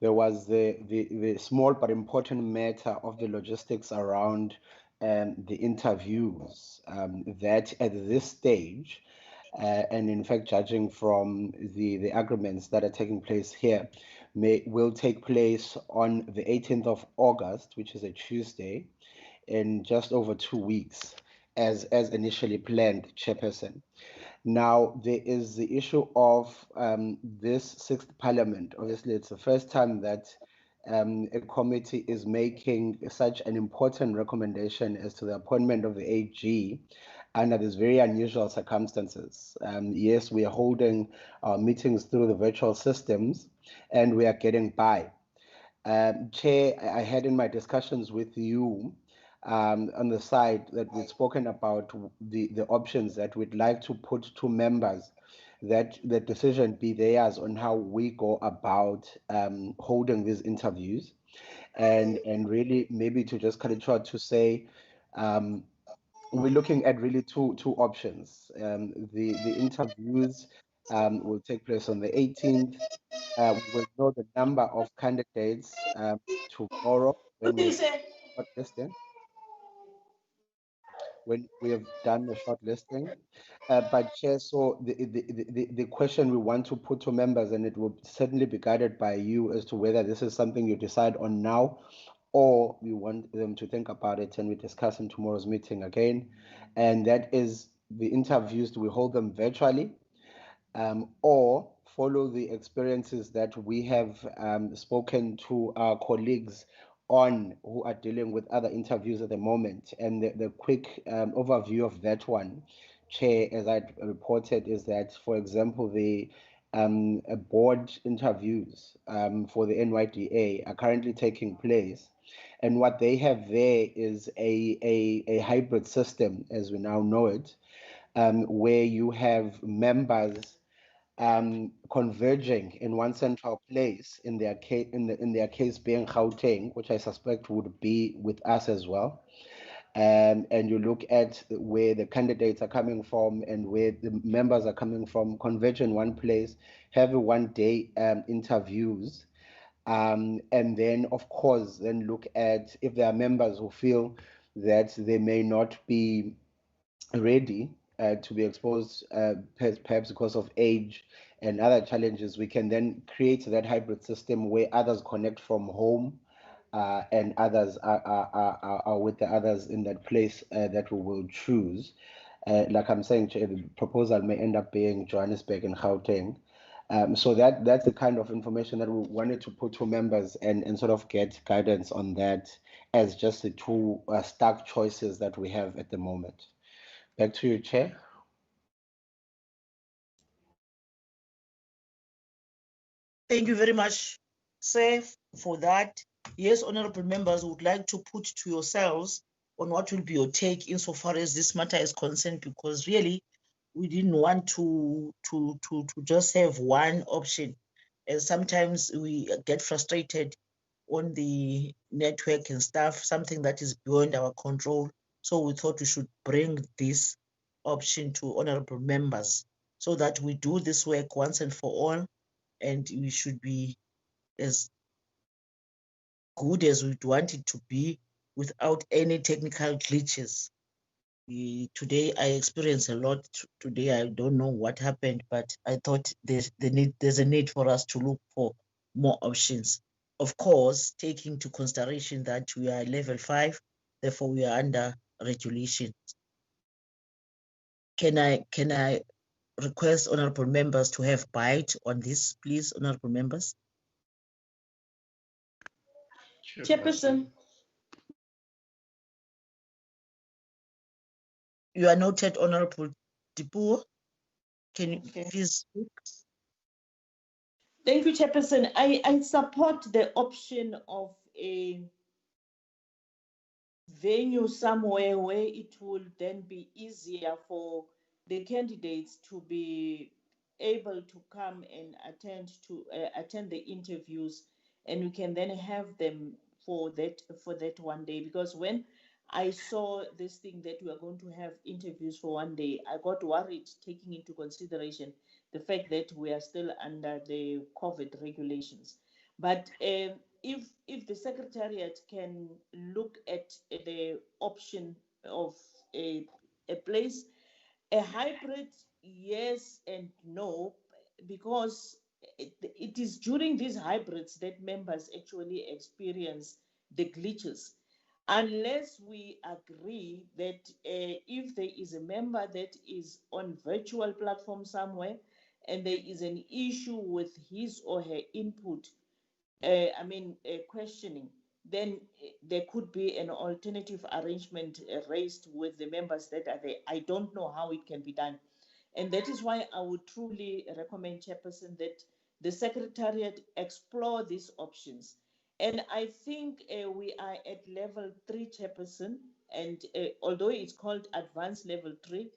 There was the small but important matter of the logistics around the interviews that at this stage, and in fact, judging from the agreements that are taking place here, will take place on the 18th of August, which is a Tuesday, in just over 2 weeks, as initially planned, Chairperson. Now, there is the issue of this sixth parliament. Obviously, it's the first time that a committee is making such an important recommendation as to the appointment of the AG under these very unusual circumstances. Yes, we are holding our meetings through the virtual systems, and we are getting by. Chair, I had in my discussions with you on the side that we've spoken about the options that we'd like to put to members, that the decision be theirs on how we go about holding these interviews, and really maybe to just cut it short to say we're looking at really two options. The interviews will take place on the 18th. We will know the number of candidates tomorrow when we shortlisting. When we have done the shortlisting. But Chair, so the question we want to put to members, and it will certainly be guided by you as to whether this is something you decide on now, or we want them to think about it and we discuss in tomorrow's meeting again. And that is the interviews, do we hold them virtually, or follow the experiences that we have spoken to our colleagues on who are dealing with other interviews at the moment. And the quick overview of that one, Chair, as I reported, is that, for example, the board interviews for the NYDA are currently taking place. And what they have there is a hybrid system, as we now know it, where you have members converging in one central place, in their case, in their case being Gauteng, which I suspect would be with us as well. And you look at where the candidates are coming from and where the members are coming from, converge in one place, have a one-day interviews, and then, of course, then look at if there are members who feel that they may not be ready to be exposed, perhaps because of age and other challenges, we can then create that hybrid system where others connect from home and others are with the others in that place that we will choose. Like I'm saying, the proposal may end up being Johannesburg and Gauteng. So that's the kind of information that we wanted to put to members and sort of get guidance on that as just the two stark choices that we have at the moment. Back to you, Chair. Thank you very much, sir, for that. Yes, honorable members would like to put to yourselves on what will be your take insofar as this matter is concerned, because really we didn't want to just have one option. And sometimes we get frustrated on the network and stuff, something that is beyond our control. So we thought we should bring this option to honorable members so that we do this work once and for all, and we should be as good as we'd want it to be without any technical glitches. Today I experienced a lot. Today I don't know what happened, but I thought there's a need for us to look for more options. Of course, taking into consideration that we are level 5, therefore we are under regulation. Can I request honorable members to have bite on this, please, honorable members? Chairperson. You are noted, Honorable Dipuo. Can you please speak? Thank you, Chairperson. I support the option of a venue somewhere where it will then be easier for the candidates to be able to come and attend the interviews, and we can then have them for that one day. Because when I saw this thing that we are going to have interviews for one day, I got worried, taking into consideration the fact that we are still under the COVID regulations. But if the Secretariat can look at the option of a place, a hybrid, yes and no, because it is during these hybrids that members actually experience the glitches. Unless we agree that if there is a member that is on virtual platform somewhere and there is an issue with his or her input, questioning, then there could be an alternative arrangement raised with the members that are there. I don't know how it can be done. And that is why I would truly recommend, Chairperson, that the Secretariat explore these options. And I think we are at level 3, Chairperson, and although it's called advanced level 3,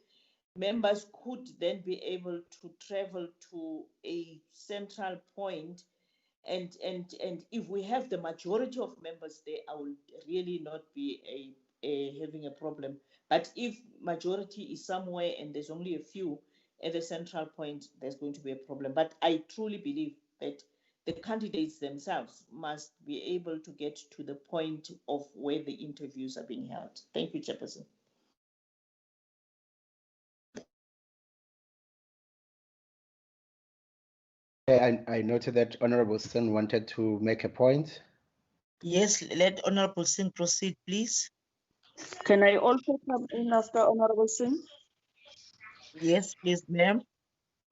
members could then be able to travel to a central point, and if we have the majority of members there, I will really not be having a problem. But if majority is somewhere and there's only a few at the central point, there's going to be a problem. But I truly believe that the candidates themselves must be able to get to the point of where the interviews are being held. Thank you, Chairperson. I noted that Honorable Sen wanted to make a point. Yes, let Honorable Singh proceed, please. Can I also come in after Honorable Singh? Yes, please, ma'am.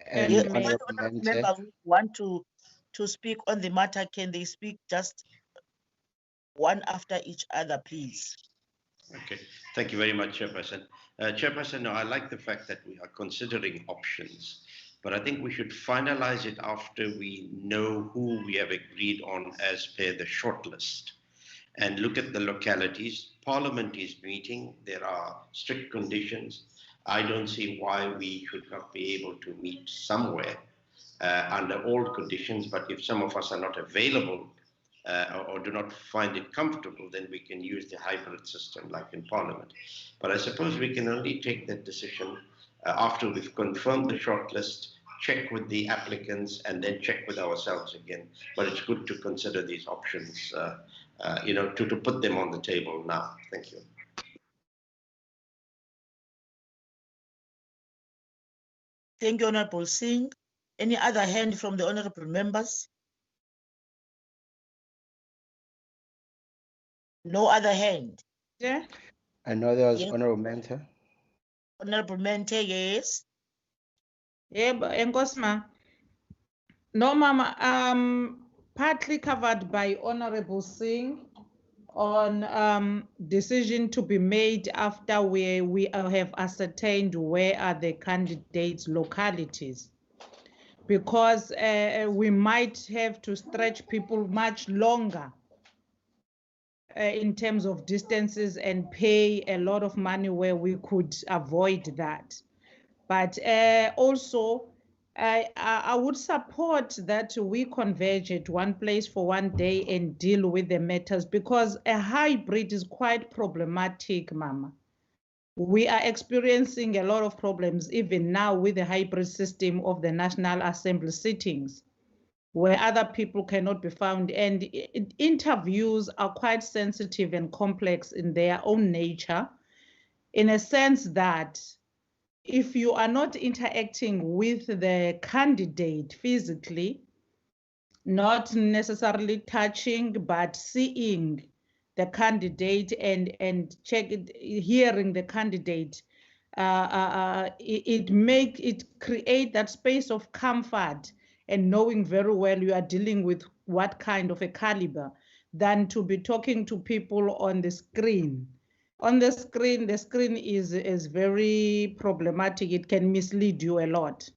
And Yes, Honorable honorable Mente. member who want to speak on the matter, can they speak just one after each other, please? Okay, thank you very much, Chairperson. Chairperson, no, I like the fact that we are considering options, but I think we should finalize it after we know who we have agreed on as per the shortlist, and look at the localities. Parliament is meeting. There are strict conditions. I don't see why we should not be able to meet somewhere under all conditions, but if some of us are not available or do not find it comfortable, then we can use the hybrid system like in Parliament. But I suppose we can only take that decision after we've confirmed the shortlist, check with the applicants, and then check with ourselves again. But it's good to consider these options, to put them on the table now. Thank you. Thank you, Honorable Singh. Any other hand from the honorable members? No other hand. Yeah. I know there was Yes. Honorable Mente. Honorable Mente, yes. Yeah, Nkosma. No, Mama, partly covered by Honorable Singh on decision to be made after we have ascertained where are the candidates' localities. Because we might have to stretch people much longer in terms of distances and pay a lot of money where we could avoid that. But also, I would support that we converge at one place for one day and deal with the matters, because a hybrid is quite problematic, Mama. We are experiencing a lot of problems even now with the hybrid system of the National Assembly sittings, where other people cannot be found. And interviews are quite sensitive and complex in their own nature, in a sense that if you are not interacting with the candidate physically, not necessarily touching, but seeing the candidate and hearing the candidate, it create that space of comfort and knowing very well you are dealing with what kind of a caliber, than to be talking to people on the screen. On the screen is very problematic. It can mislead you a lot,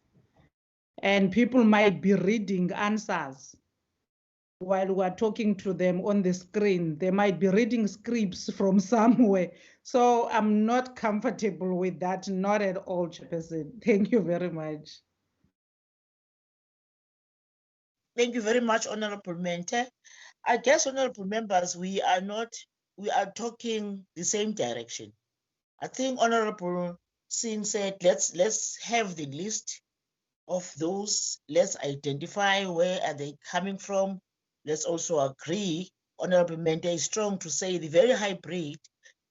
and people might be reading answers while we're talking to them on the screen. They might be reading scripts from somewhere. So I'm not comfortable with that, not at all, Chairperson. Thank you very much. Thank you very much, Honorable Mente. I guess, honorable members, we are talking the same direction. I think Honorable Sin said, let's have the list of those. Let's identify where are they coming from. Let's also agree. Honorable Mente is strong to say the very hybrid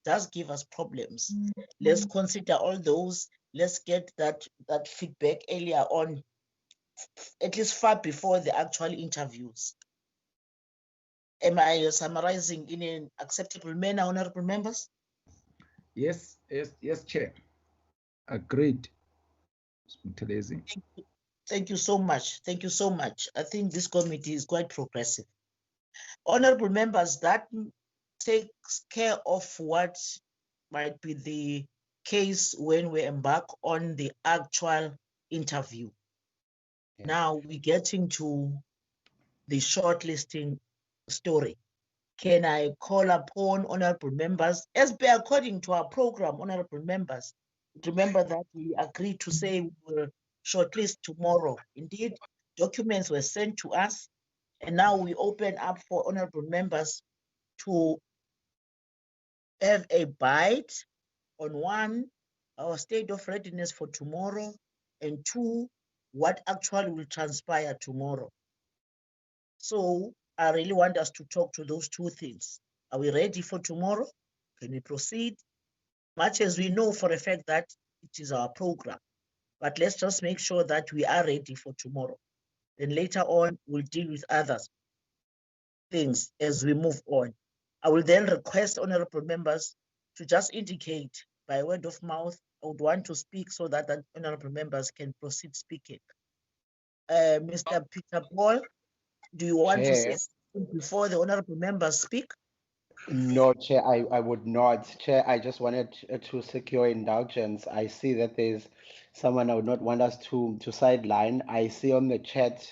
does give us problems. Let's consider all those. Let's get that feedback earlier on, at least far before the actual interviews. Am I summarizing in an acceptable manner, honorable members? Yes, Chair. Agreed. Thank you so much. Thank you so much. I think this committee is quite progressive. Honorable members, that takes care of what might be the case when we embark on the actual interview. Yeah. Now we're getting to the shortlisting story. Can I call upon honorable members, as per according to our program, honorable members? Remember that we agreed to say we will shortlist tomorrow. Indeed, documents were sent to us, and now we open up for honorable members to have a bite on one, our state of readiness for tomorrow, and two, what actually will transpire tomorrow. So I really want us to talk to those two things. Are we ready for tomorrow? Can we proceed? Much as we know for a fact that it is our program, but let's just make sure that we are ready for tomorrow. Then later on, we'll deal with other things as we move on. I will then request honorable members to just indicate by word of mouth, I would want to speak so that the honorable members can proceed speaking. Mr. Peter Paul, do you want to say something before the honorable members speak? No, Chair, I would not. Chair, I just wanted to secure indulgence. I see that there's someone I would not want us to sideline. I see on the chat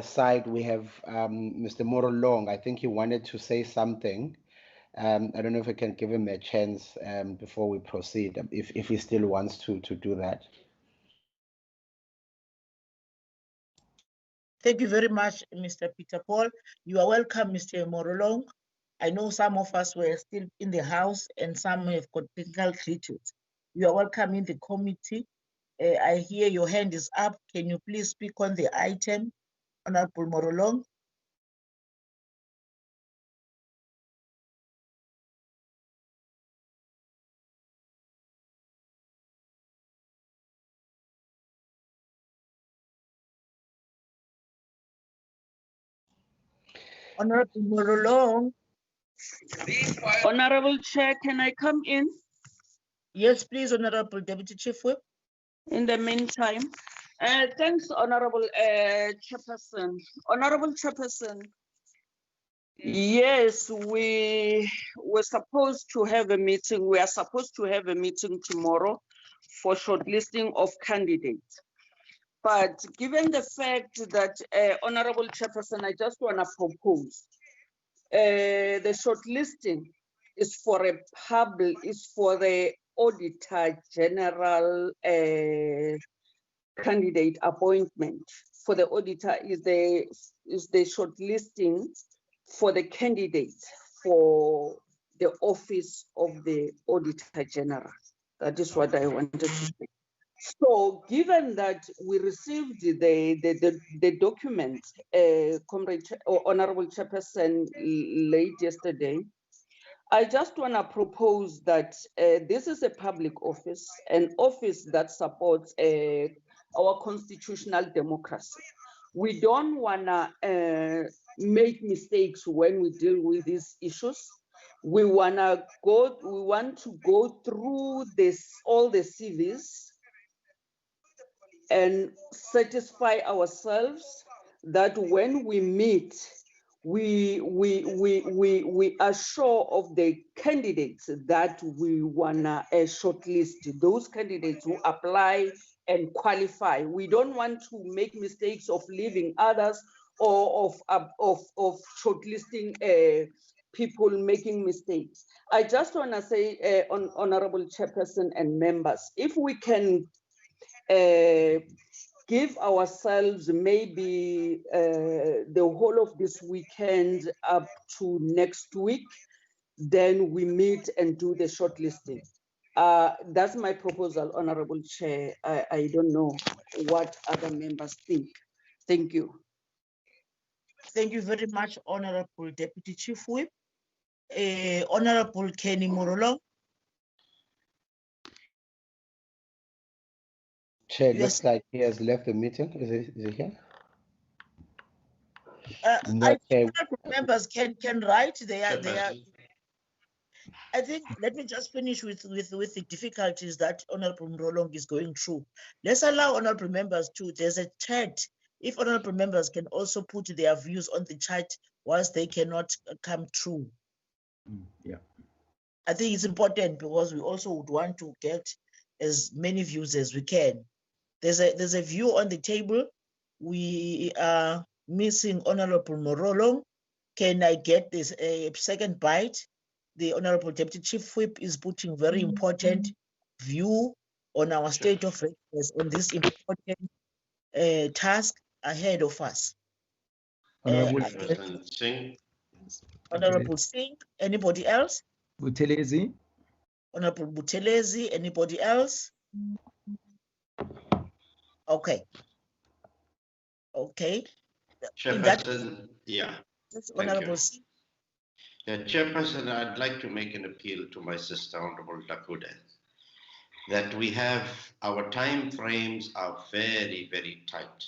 side we have Mr. Morolong. I think he wanted to say something. I don't know if I can give him a chance before we proceed, if he still wants to do that. Thank you very much, Mr. Peter Paul. You are welcome, Mr. Morolong. I know some of us were still in the house and some have got technical glitches. You are welcome in the committee. I hear your hand is up. Can you please speak on the item, Honorable Morolong? Honorable Morolong. Honorable Chair, can I come in? Yes, please, Honorable Deputy Chief Whip. In the meantime, thanks, Honorable Chairperson. Honorable Chairperson, yes, we were supposed to have a meeting. We are supposed to have a meeting tomorrow for shortlisting of candidates. But given the fact that, Honorable Chairperson, I just want to propose the shortlisting is for the Auditor-General candidate appointment for the auditor is the shortlisting for the candidates for the office of the Auditor-General. That is what I wanted to say. So given that we received the document, Honorable Chairperson, late yesterday, I just want to propose that this is a public office, an office that supports our constitutional democracy. We don't want to make mistakes when we deal with these issues. We want to go through all the CVs and satisfy ourselves that when we meet, we are sure of the candidates that we wanna shortlist, those candidates who apply and qualify. We don't want to make mistakes of leaving others or of shortlisting people making mistakes. I just wanna say, Honorable Chairperson and members, if we can give ourselves maybe the whole of this weekend up to next week, then we meet and do the shortlisting. That's my proposal, Honorable Chair. I don't know what other members think. Thank you. Thank you very much, Honorable Deputy Chief Whip. Honorable Kenny Morolo. Chair, it Yes. looks like he has left the meeting. Is he here? No, I Chair. think members can write. They are. Chairperson. I think, let me just finish with the difficulties that Honorable Mrolong is going through. Let's allow honorable members to, there's a chat. If honorable members can also put their views on the chat whilst they cannot come through. Yeah. I think it's important because we also would want to get as many views as we can. There's a view on the table. We are missing Honorable Morolong. Can I get this a second bite? The Honorable Deputy Chief Whip is putting very important view on our state of readiness on this important task ahead of us. Honorable Chairperson Singh. Honorable Singh, anybody else? Buthelezi. Honorable Buthelezi, anybody else? Okay. Okay. Chairperson, yeah. Yes, Thank Honorable you. Singh. Chairperson, I'd like to make an appeal to my sister, Honorable Dakuda, that we have, our time frames are very, very tight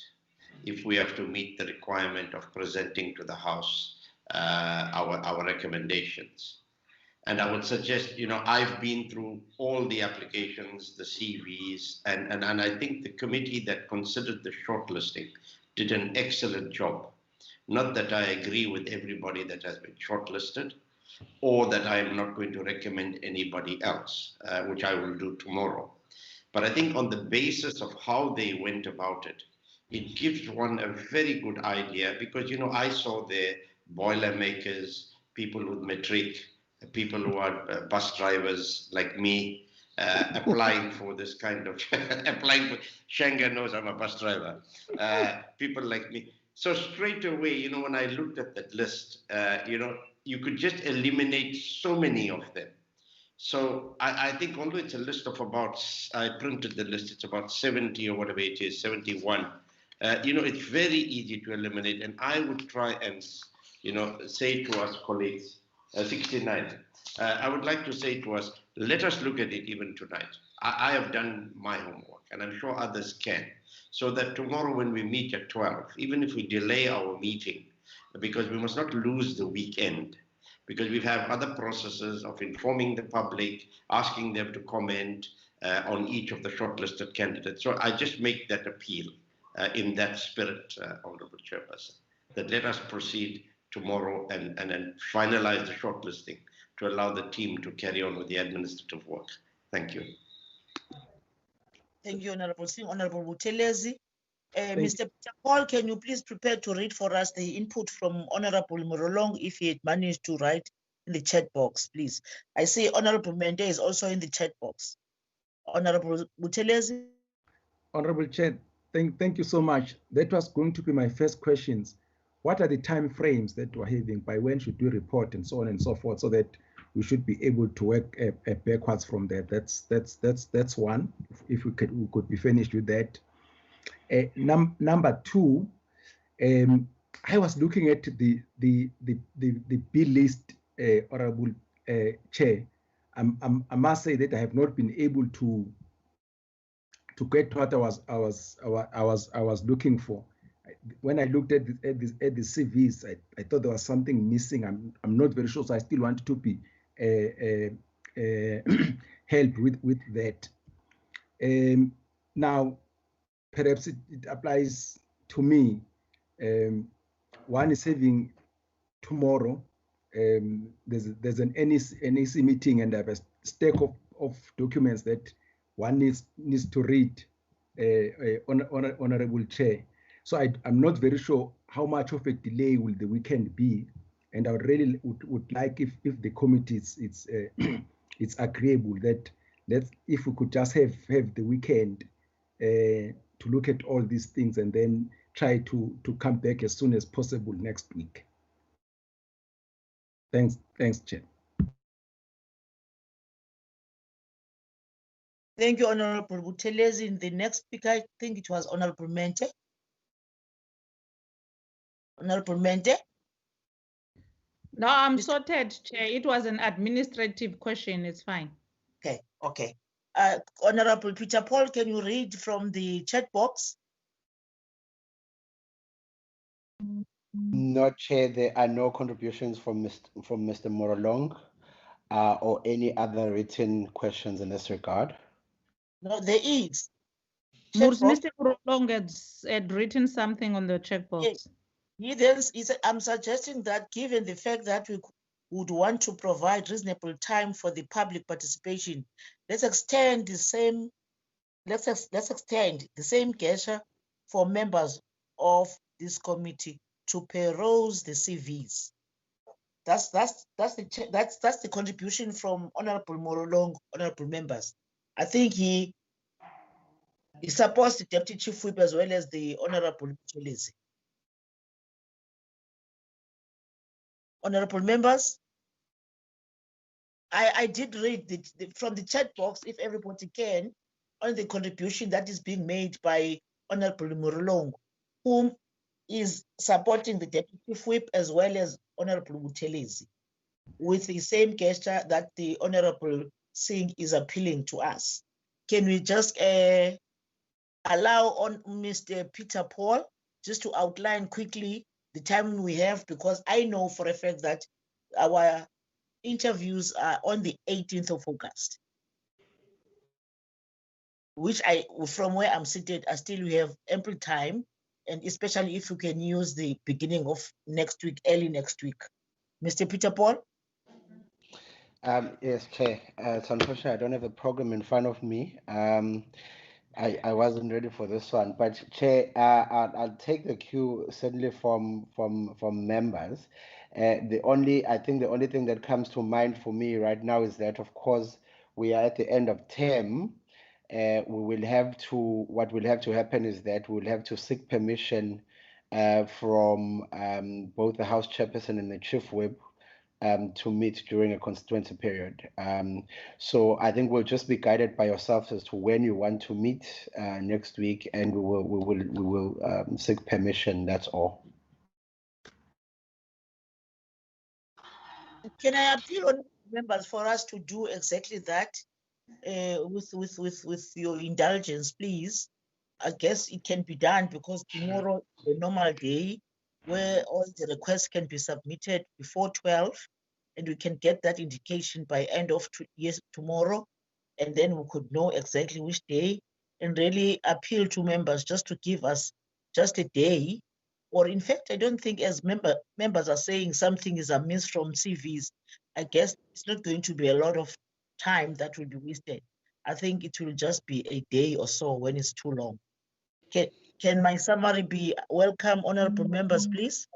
if we have to meet the requirement of presenting to the House our recommendations. And I would suggest, I've been through all the applications, the CVs, and I think the committee that considered the shortlisting did an excellent job. Not that I agree with everybody that has been shortlisted, or that I am not going to recommend anybody else, which I will do tomorrow. But I think on the basis of how they went about it, it gives one a very good idea, because, I saw the boilermakers, people with matric, people who are bus drivers like me, applying for this kind of, applying for, Shenga knows I'm a bus driver, people like me. So straight away, when I looked at that list, you could just eliminate so many of them. So I think although it's a list of about, I printed the list, it's about 70 or whatever it is, 71. It's very easy to eliminate. And I would try and, say to us colleagues, 69. I would like to say to us, let us look at it even tonight. I have done my homework, and I'm sure others can, so that tomorrow when we meet at 12, even if we delay our meeting, because we must not lose the weekend, because we have other processes of informing the public, asking them to comment on each of the shortlisted candidates. So I just make that appeal in that spirit, Honorable Chairperson, that let us proceed tomorrow and then finalize the shortlisting to allow the team to carry on with the administrative work. Thank you. Thank you, Honorable Singh. Honorable Buthelezi. Mr. Peter Paul, can you please prepare to read for us the input from Honorable Morolong if he had managed to write in the chat box, please. I see Honorable Mente is also in the chat box. Honorable Buthelezi. Honorable Chair, thank you so much. That was going to be my first questions. What are the time frames that we're having? By when should we report and so on and so forth, so that we should be able to work backwards from there? That's one. If we could be finished with that. Number two, I was looking at the B list, Honorable Chair. I must say that I have not been able to get what I was looking for. When I looked at the CVs, I thought there was something missing. I'm not very sure, so I still want to be helped with that. Now, perhaps it applies to me. One is having tomorrow. There's an NEC meeting, and I have a stack of documents that one needs to read, Honorable Chair. So I'm not very sure how much of a delay will the weekend be, and I really would like if the committee it's agreeable that if we could just have the weekend to look at all these things and then try to come back as soon as possible next week. Thanks, Chair. Thank you, Honorable Buthelezi. The next speaker, I think it was Honorable Mente. Honorable Mente. No, I'm sorted, Chair. It was an administrative question. It's fine. Okay. Honorable Peter Paul, can you read from the chat box? No, Chair, there are no contributions from Mr. Morolong or any other written questions in this regard. No, there is. Mr. Morolong had written something on the checkbox. He said, I'm suggesting that given the fact that we would want to provide reasonable time for the public participation, let's extend the same gesture for members of this committee to peruse the CVs. That's the contribution from Honorable Morolong, honorable members. I think he supports the Deputy Chief Whip as well as the Honorable Buthelezi. Honorable members, I did read from the chat box, if everybody can, on the contribution that is being made by Honorable Morolong, whom is supporting the Deputy Chief Whip as well as Honorable Buthelezi, with the same gesture that the Honorable Singh is appealing to us. Can we just allow on Mr. Peter Paul just to outline quickly the time we have, because I know for a fact that our interviews are on the 18th of August, which from where I'm seated, I still have ample time, and especially if you can use the beginning of next week, early next week. Mr. Peter Paul? Yes, Chair. It's unfortunate I don't have a program in front of me. I wasn't ready for this one, but Chair, I'll take the cue certainly from members. I think the only thing that comes to mind for me right now is that, of course, we are at the end of term. What will have to happen is that we'll have to seek permission from both the House Chairperson and the Chief Whip to meet during a constituency period. So I think we'll just be guided by yourselves as to when you want to meet next week, and we will seek permission. That's all. Can I appeal on members for us to do exactly that with your indulgence, please? I guess it can be done because tomorrow is a normal day where all the requests can be submitted before 12, and we can get that indication by end of tomorrow, and then we could know exactly which day, and really appeal to members just to give us just a day. Or in fact, I don't think, as members are saying something is amiss from CVs, I guess it's not going to be a lot of time that will be wasted. I think it will just be a day or so when it's too long. Can my summary be welcome, honorable members, please?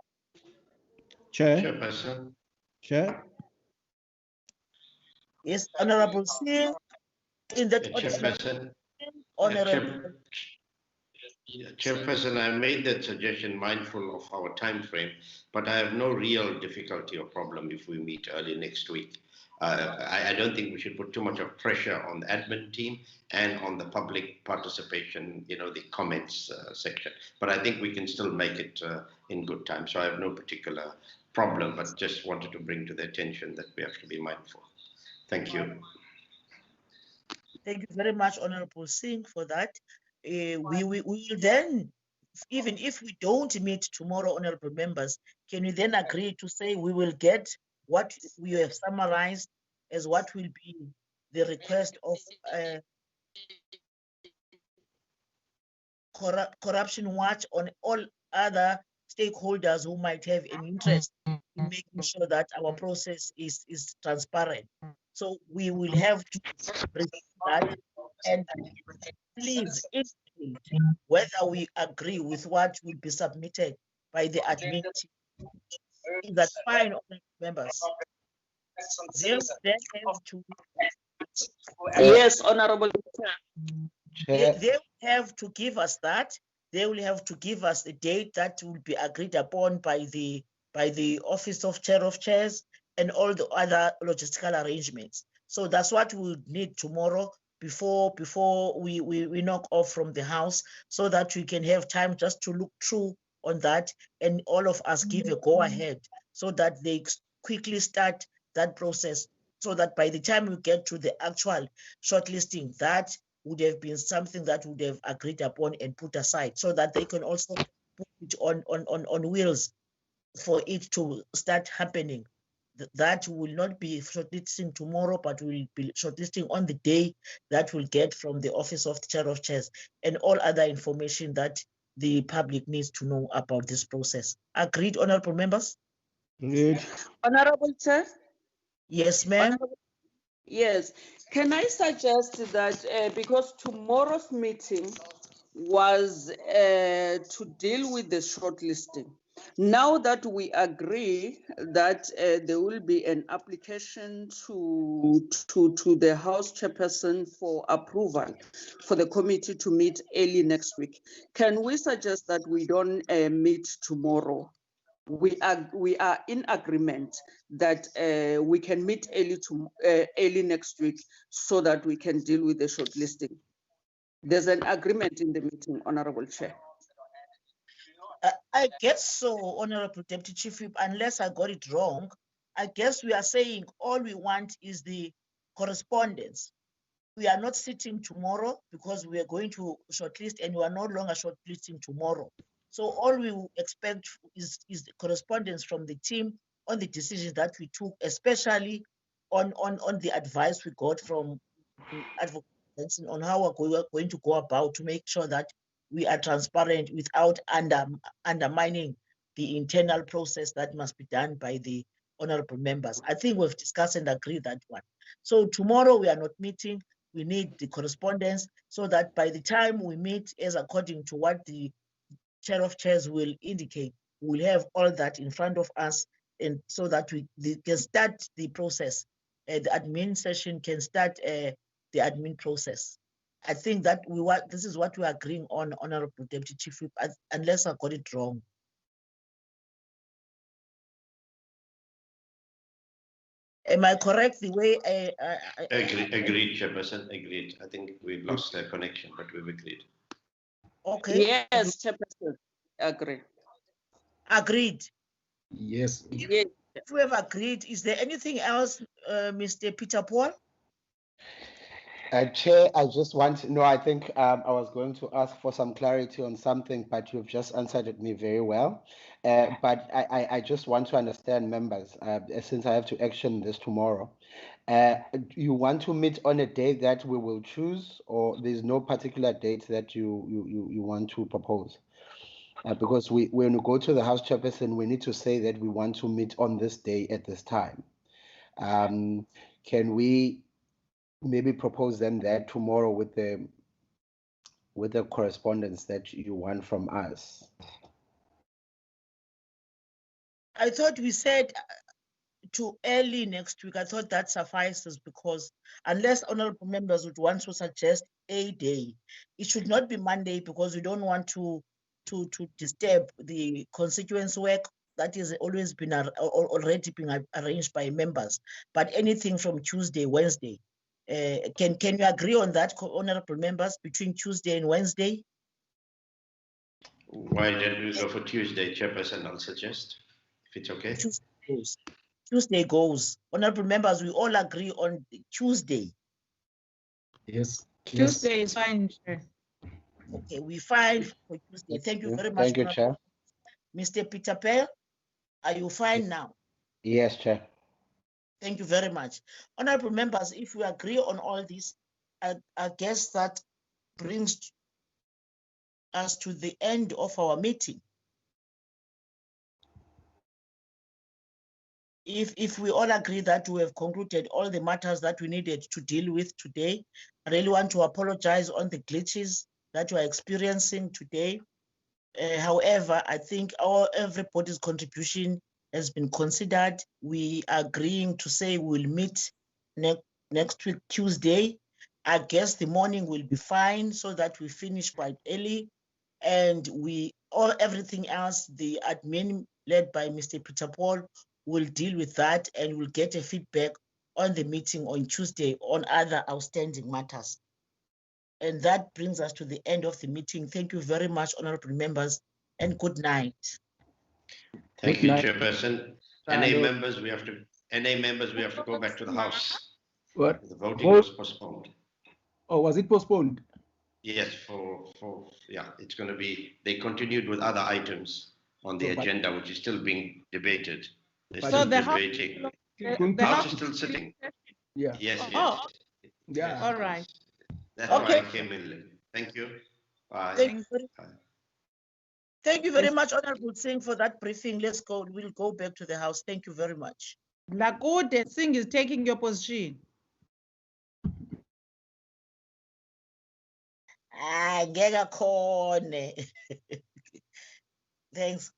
Chair. Chairperson. Chair. Yes, Honorable Singh, in that Chairperson, Honorable. Chairperson, I made that suggestion mindful of our time frame, but I have no real difficulty or problem if we meet early next week. I don't think we should put too much of pressure on the admin team and on the public participation, the comments section. But I think we can still make it in good time. So I have no particular problem, but just wanted to bring to the attention that we have to be mindful. Thank you. Thank you very much, Honorable Singh, for that. We will then, even if we don't meet tomorrow, honorable members, can we then agree to say we will get what we have summarized as what will be the request of Corruption Watch on all other stakeholders who might have an interest in making sure that our process is transparent. So we will have to receive that and please indicate whether we agree with what will be submitted by the admin team. Is that fine, members? They will then have to. Yes, Honorable Chair, They will have to give us that. They will have to give us a date that will be agreed upon by the Office of Chair of Chairs and all the other logistical arrangements. So that's what we'll need tomorrow before we knock off from the house, so that we can have time just to look through on that and all of us give a go ahead so that they quickly start that process, so that by the time we get to the actual shortlisting, that would have been something that would have agreed upon and put aside, so that they can also put it on wheels for it to start happening. That will not be shortlisting tomorrow, but will be shortlisting on the day that we'll get from the Office of the Chair of Chairs and all other information that the public needs to know about this process. Agreed, honorable members? Agreed. Honorable Chair. Yes, ma'am. Yes, can I suggest that because tomorrow's meeting was to deal with the shortlisting, now that we agree that there will be an application to the House Chairperson for approval for the committee to meet early next week, can we suggest that we don't meet tomorrow? We are in agreement that we can meet early next week so that we can deal with the shortlisting. There's an agreement in the meeting, Honorable Chair. I guess so, Honorable Deputy Chief Whip, unless I got it wrong. I guess we are saying all we want is the correspondence. We are not sitting tomorrow because we are going to shortlist and we are no longer shortlisting tomorrow. So all we expect is the correspondence from the team on the decisions that we took, especially on the advice we got from advocates on how we're going to go about to make sure that we are transparent without undermining the internal process that must be done by the honorable members. I think we've discussed and agreed that one. So tomorrow we are not meeting. We need the correspondence so that by the time we meet, as according to what the Chair of Chairs will indicate, we'll have all that in front of us, and so that we can start the process. The admin session can start the admin process. I think that this is what we're agreeing on, Honorable Deputy Chief Whip, unless I got it wrong. Am I correct the way Agreed, Chairperson, agreed. I think we've lost the connection, but we've agreed. Okay. Yes, Chairperson, agree. Agreed. Yes. Yes. If we have agreed, is there anything else, Mr. Peter Paul? Chair, I just want no, I think I was going to ask for some clarity on something, but you've just answered me very well. But I just want to understand, members, since I have to action this tomorrow. You want to meet on a date that we will choose, or there's no particular date that you want to propose? Because when we go to the House Chairperson, we need to say that we want to meet on this day at this time. Can we maybe propose then that tomorrow with the correspondence that you want from us? I thought we said to early next week. I thought that suffices, because unless honorable members would want to suggest a day, it should not be Monday, because we don't want to disturb the constituents work that is always been already been arranged by members. But anything from Tuesday, Wednesday, can you agree on that, honorable members, between Tuesday and Wednesday? Why don't we go for Tuesday, Chairperson? I'll suggest, if it's okay. Tuesday goes. Honorable members, we all agree on Tuesday. Yes. Tuesday is fine, Chair. Okay, we fine for Tuesday. Thank you very much. Thank you, Chair. Mr. Peter Pell, are you fine now? Yes, Chair. Thank you very much. Honorable members, if we agree on all this, I guess that brings us to the end of our meeting. If we all agree that we have concluded all the matters that we needed to deal with today, I really want to apologize on the glitches that we are experiencing today. However, I think everybody's contribution has been considered. We are agreeing to say we'll meet next week, Tuesday. I guess the morning will be fine, so that we finish quite early. And everything else, the admin led by Mr. Peter Paul will deal with that, and we'll get a feedback on the meeting on Tuesday on other outstanding matters. And that brings us to the end of the meeting. Thank you very much, honorable members, and good night. Thank you, night. Chairperson. NA members, we have to go back to the House. What? The voting was postponed. Oh, was it postponed? Yes, it's going to be, they continued with other items on the agenda, which is still being debated. They're still debating. The House is still sitting. Yeah. Yes, Oh, yeah. All right. That's why I came in late. Thank you. Bye. Thank you very much, Honorable Singh, for that briefing. Let's go. We'll go back to the House. Thank you very much. Lakude Singh is taking your position. Ngeke khone. Thanks.